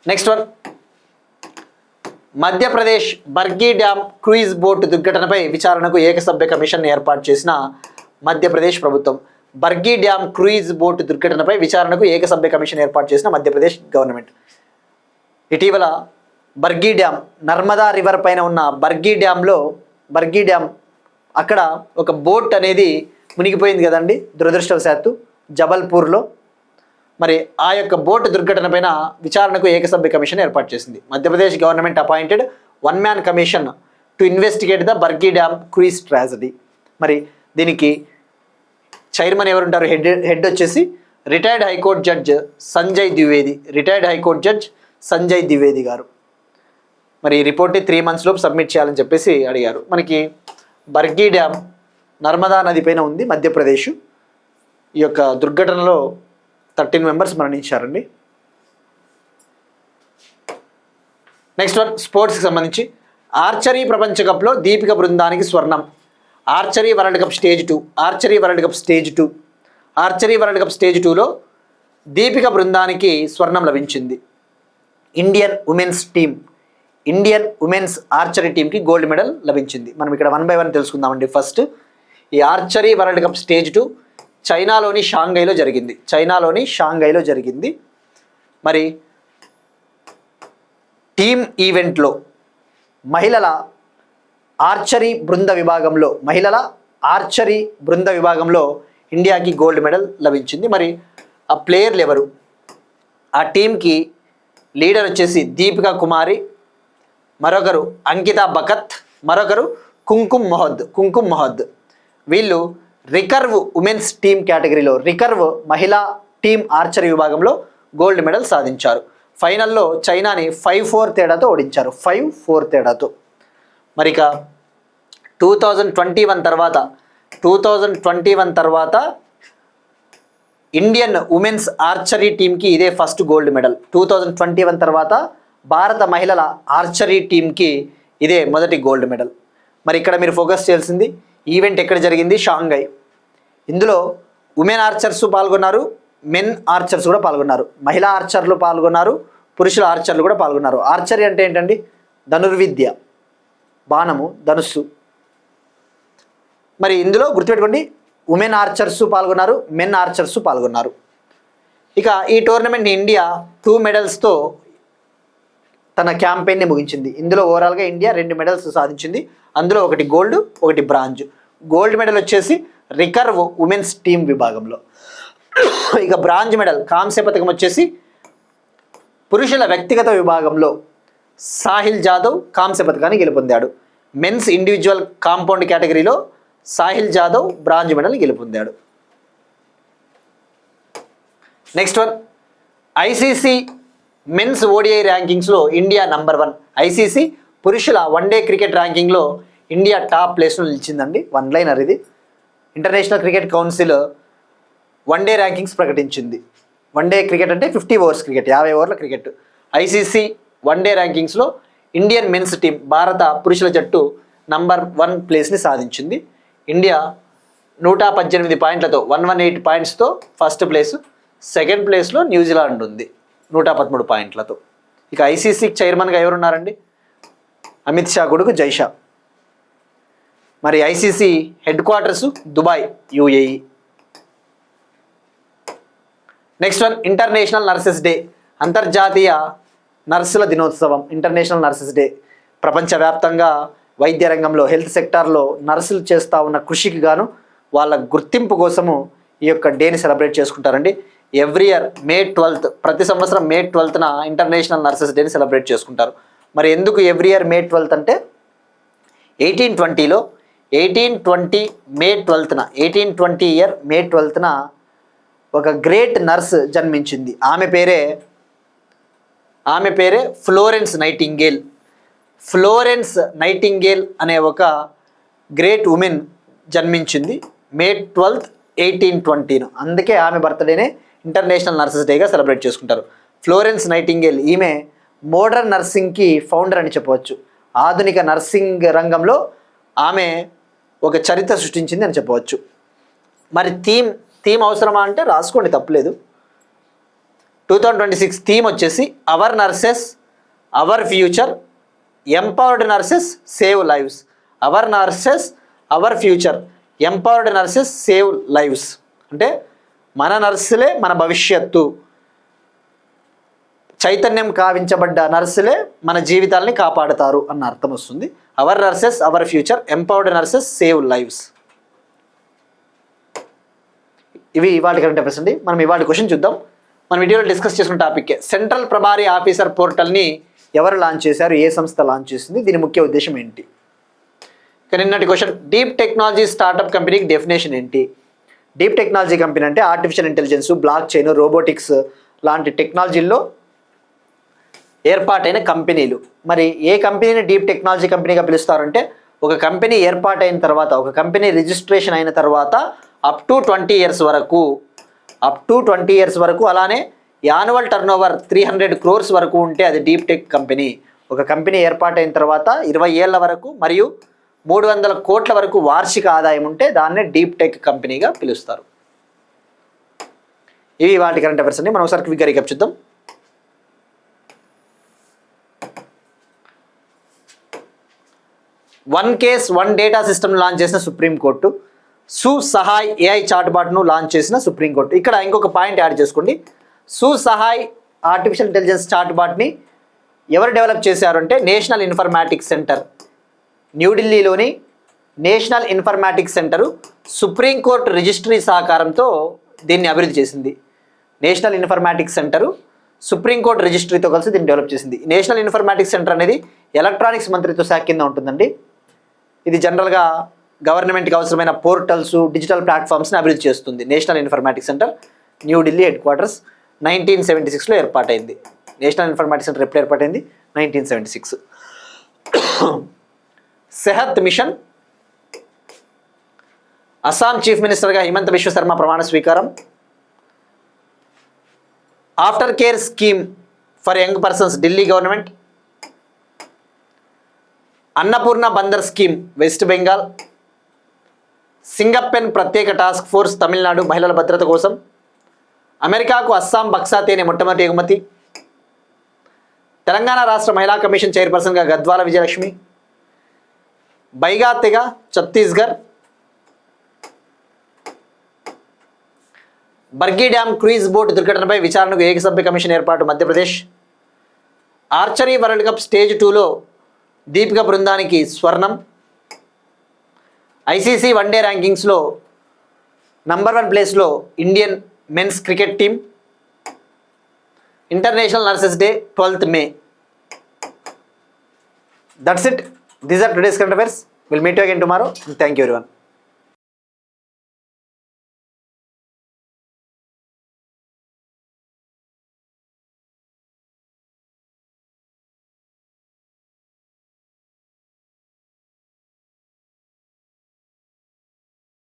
Next one, Madhya Pradesh Bargi dam cruise boat దుర్ఘటనపై విచారణకు ఏకసభ్య కమిషన్ ఏర్పాటు చేసిన మధ్యప్రదేశ్ ప్రభుత్వం. బర్గీ డ్యామ్ క్రూయిజ్ బోట్ దుర్ఘటనపై విచారణకు ఏకసభ్య కమిషన్ ఏర్పాటు చేసిన మధ్యప్రదేశ్ గవర్నమెంట్. ఇటీవల బర్గీ డ్యామ్, నర్మదా రివర్ పైన ఉన్న బర్గీ డ్యామ్ అక్కడ ఒక బోట్ అనేది మునిగిపోయింది కదండి దురదృష్టవశాత్తు జబల్పూర్లో. మరి ఆ యొక్క బోట్ దుర్ఘటన పైన విచారణకు ఏకసభ్య కమిషన్ ఏర్పాటు చేసింది. Madhya Pradesh government appointed 1 man commission to investigate the Bargi dam cruise tragedy. మరి దీనికి చైర్మన్ ఎవరుంటారు? హెడ్ వచ్చేసి retired high court judge Sanjay Dwivedi గారు. మరి ఈ రిపోర్ట్ని 3 months లోపు సబ్మిట్ చేయాలని చెప్పేసి అడిగారు. మనకి బర్గీ డ్యామ్ నర్మదా నది పైన ఉంది మధ్యప్రదేశ్. ఈ యొక్క దుర్ఘటనలో 13 members మరణించారండి. నెక్స్ట్ వన్, స్పోర్ట్స్కి సంబంధించి ఆర్చరీ ప్రపంచ కప్లో దీపిక బృందానికి స్వర్ణం. ఆర్చరీ వరల్డ్ కప్ స్టేజ్ 2లో దీపిక బృందానికి స్వర్ణం లభించింది. ఇండియన్ ఉమెన్స్ ఆర్చరీ టీంకి గోల్డ్ మెడల్ లభించింది. మనం ఇక్కడ 1 by 1 తెలుసుకుందామండి. ఫస్ట్, ఈ ఆర్చరీ వరల్డ్ కప్ స్టేజ్ 2 చైనాలోని షాంఘైలో జరిగింది. మరి టీమ్ ఈవెంట్లో మహిళల ఆర్చరీ బృంద విభాగంలో ఇండియాకి గోల్డ్ మెడల్ లభించింది. మరి ఆ ప్లేయర్లు ఎవరు? ఆ టీంకి లీడర్ వచ్చేసి దీపికా కుమారి, మరొకరు అంకితా బకత్, మరొకరు కుంకుమ్ మొహద్. వీళ్ళు రికర్వ్ ఉమెన్స్ టీమ్ కేటగిరీలో రికర్వ్ మహిళా టీమ్ ఆర్చరీ విభాగంలో గోల్డ్ మెడల్ సాధించారు. ఫైనల్లో చైనాని 5-4 తేడాతో ఓడించారు. 5-4 తేడాతో. మరి ఇక 2021 తర్వాత ఇండియన్ ఉమెన్స్ ఆర్చరీ టీంకి ఇదే ఫస్ట్ గోల్డ్ మెడల్. 2021 తర్వాత భారత మహిళల ఆర్చరీ టీంకి ఇదే మొదటి గోల్డ్ మెడల్. మరి ఇక్కడ మీరు ఫోకస్ చేయాల్సింది ఈవెంట్ ఎక్కడ జరిగింది? షాంఘై. ఇందులో ఉమెన్ ఆర్చర్స్ పాల్గొన్నారు, మెన్ ఆర్చర్స్ కూడా పాల్గొన్నారు. మహిళా ఆర్చర్లు పాల్గొన్నారు, పురుషుల ఆర్చర్లు కూడా పాల్గొన్నారు. ఆర్చరీ అంటే ఏంటండి? ధనుర్విద్య, బాణము, ధనుస్సు. మరి ఇందులో గుర్తుపెట్టుకోండి, ఉమెన్ ఆర్చర్స్ పాల్గొన్నారు, మెన్ ఆర్చర్స్ పాల్గొన్నారు. ఇక ఈ టోర్నమెంట్ ఇండియా 2 medalsతో తన క్యాంపెయిన్ని ముగించింది. ఇందులో ఓవరాల్గా ఇండియా 2 medals సాధించింది. అందులో ఒకటి గోల్డ్, ఒకటి బ్రాంజ్. గోల్డ్ మెడల్ వచ్చేసి రికర్వ్ ఉమెన్స్ టీమ్ విభాగంలో. ఇక బ్రాంజ్ మెడల్ కాంస్య పథకం వచ్చేసి పురుషుల వ్యక్తిగత విభాగంలో సాహిల్ జాదవ్ కాంస్య పథకాన్ని గెలుపొందాడు. మెన్స్ ఇండివిజువల్ కాంపౌండ్ కేటగిరీలో సాహిల్ జాదవ్ బ్రాంజ్ మెడల్ గెలుపొందాడు. Next one, ICC men's ODI ర్యాంకింగ్స్లో ఇండియా నంబర్ 1. ఐసీసీ పురుషుల వన్డే క్రికెట్ ర్యాంకింగ్లో ఇండియా టాప్ ప్లేస్లో నిలిచిందండి. వన్ లైనర్ ఇది. International cricket council one day rankings ప్రకటించింది. వన్డే క్రికెట్ అంటే 50 ఓవర్స్ క్రికెట్, 50 ఓవర్ల క్రికెట్. ఐసీసీ వన్డే ర్యాంకింగ్స్లో ఇండియన్ మెన్స్ టీం భారత పురుషుల జట్టు నంబర్ 1 ప్లేస్ని సాధించింది. ఇండియా 118 పాయింట్లతో 118 పాయింట్స్తో ఫస్ట్ ప్లేస్. సెకండ్ ప్లేస్లో న్యూజిలాండ్ ఉంది 113 పాయింట్లతో. ఇక ఐసీసీకి చైర్మన్గా ఎవరున్నారండి? అమిత్ షా కొడుకు జైషా. మరి ICC head quarters Dubai, UAE. Next one, international nurses day, అంతర్జాతీయ నర్సుల దినోత్సవం. ఇంటర్నేషనల్ నర్సెస్ డే ప్రపంచవ్యాప్తంగా వైద్య రంగంలో హెల్త్ సెక్టార్లో నర్సులు చేస్తూ ఉన్న కృషికి గాను వాళ్ళ గుర్తింపు కోసము ఈ యొక్క డేని సెలబ్రేట్ చేసుకుంటారండి. ఎవ్రీ ఇయర్ May 12th, ప్రతి సంవత్సరం May 12th ఇంటర్నేషనల్ నర్సెస్ డేని సెలబ్రేట్ చేసుకుంటారు. మరి ఎందుకు ఎవ్రీ ఇయర్ May 12th అంటే 1820 May 12th 1820 year May 12th ఒక గ్రేట్ నర్స్ జన్మించింది. ఆమె పేరే ఫ్లోరెన్స్ నైటింగేల్. ఫ్లోరెన్స్ నైటింగేల్ అనే ఒక గ్రేట్ ఉమెన్ జన్మించింది May 12th 1820. అందుకే ఆమె బర్త్డేనే ఇంటర్నేషనల్ నర్సెస్ డేగా సెలబ్రేట్ చేసుకుంటారు. ఫ్లోరెన్స్ నైటింగేల్ ఈమె మోడర్న్ నర్సింగ్కి ఫౌండర్ అని చెప్పవచ్చు. ఆధునిక నర్సింగ్ రంగంలో ఆమె ఒక చరిత్ర సృష్టించింది అని చెప్పవచ్చు. మరి థీమ్ అవసరమా అంటే రాసుకోండి, తప్పలేదు. 2026 థీమ్ వచ్చేసి our nurses our future, empowered nurses save lives. Our nurses our future, empowered nurses save lives. అంటే మన నర్సులే మన భవిష్యత్తు, చైతన్యం కావించబడ్డ నర్సులే మన జీవితాలని కాపాడుతారు అన్న అర్థం వస్తుంది. Our nurses our future, empowered nurses save lives. ఇవి ఇవాళ కరెంట్ అఫైర్స్ అండి. మనం ఇవాళ క్వశ్చన్ చూద్దాం. మన వీడియోలో డిస్కస్ చేసుకున్న టాపిక్ సెంట్రల్ ప్రభారీ ఆఫీసర్ పోర్టల్ని ఎవరు లాంచ్ చేశారు, ఏ సంస్థ లాంచ్ చేసింది, దీని ముఖ్య ఉద్దేశం ఏంటి? నిన్నటి క్వశ్చన్, డీప్ టెక్నాలజీ స్టార్టప్ కంపెనీకి డెఫినేషన్ ఏంటి? డీప్ టెక్నాలజీ కంపెనీ అంటే artificial intelligence, block chain, robotics లాంటి టెక్నాలజీల్లో ఏర్పాటైన కంపెనీలు. మరి ఏ కంపెనీని డీప్ టెక్నాలజీ కంపెనీగా పిలుస్తారంటే ఒక కంపెనీ ఏర్పాటైన తర్వాత, ఒక కంపెనీ రిజిస్ట్రేషన్ అయిన తర్వాత అప్ టు 20 ఇయర్స్ వరకు అలానే యాన్యువల్ టర్నోవర్ 300 crores వరకు ఉంటే అది డీప్ టెక్ కంపెనీ. ఒక కంపెనీ ఏర్పాటైన తర్వాత 20 ఏళ్ల వరకు మరియు 300 కోట్ల వరకు వార్షిక ఆదాయం ఉంటే దాన్నే డీప్ టెక్ కంపెనీగా పిలుస్తారు. ఇవి వాటి కరెంట్ అఫైర్స్ అండి. మనం ఒకసారి క్విక్గా రీక్యాప్ చూద్దాం. One case one data system launch చేసిన సుప్రీంకోర్టు, సుసహాయ్ AI చాట్బాట్ను లాంచ్ చేసిన సుప్రీంకోర్టు. ఇక్కడ ఇంకొక పాయింట్ యాడ్ చేసుకోండి. సుసహాయ్ ఆర్టిఫిషియల్ ఇంటెలిజెన్స్ చాట్బాట్ని ఎవరు డెవలప్ చేశారు అంటే నేషనల్ ఇన్ఫర్మాటిక్స్ సెంటర్, న్యూఢిల్లీలోని national informatics centre supreme court registry సహకారంతో దీన్ని అభివృద్ధి చేసింది. నేషనల్ ఇన్ఫర్మాటిక్స్ సెంటరు సుప్రీంకోర్టు రిజిస్ట్రీతో కలిసి దీన్ని డెవలప్ చేసింది. నేషనల్ ఇన్ఫర్మాటిక్స్ సెంటర్ అనేది ఎలక్ట్రానిక్స్ మంత్రిత్వ శాఖ కింద ఉంటుందండి. ఇది జనరల్గా గవర్నమెంట్కి అవసరమైన పోర్టల్స్, డిజిటల్ ప్లాట్ఫామ్స్ని అభివృద్ధి చేస్తుంది. National informatics centre New Delhi headquarters 1976లో ఏర్పాటైంది. నేషనల్ ఇన్ఫర్మాటిక్స్ సెంటర్ ఎప్పుడు ఏర్పాటైంది? 1976. సెహత్ మిషన్, అస్సాం చీఫ్ మినిస్టర్గా హిమంత బిశ్వ శర్మ ప్రమాణ స్వీకారం. After care scheme for young persons Delhi government. Annapurna Bhandar scheme West Bengal. Singappenn ప్రత్యేక టాస్క్ ఫోర్స్ తమిళనాడు మహిళల భద్రత కోసం. అమెరికాకు అస్సాం బక్సా తేనె మొట్టమొదటి ఎగుమతి. తెలంగాణ రాష్ట్ర మహిళా కమిషన్ చైర్పర్సన్గా గద్వాల విజయలక్ష్మి. బైగా తెగ ఛత్తీస్గఢ్. బర్గీ డ్యామ్ క్రూయిజ్ బోట్ దుర్ఘటనపై విచారణకు ఏకసభ్య కమిషన్ ఏర్పాటు Madhya Pradesh. Archery world cup stage 2లో దీపిక బృందానికి స్వర్ణం. ఐసీసీ వన్డే ర్యాంకింగ్స్లో నంబర్ 1 ప్లేస్లో Indian men's cricket team. International nurses day 12th May. That's it. These are today's current affairs. We'll meet you again tomorrow. Thank you everyone.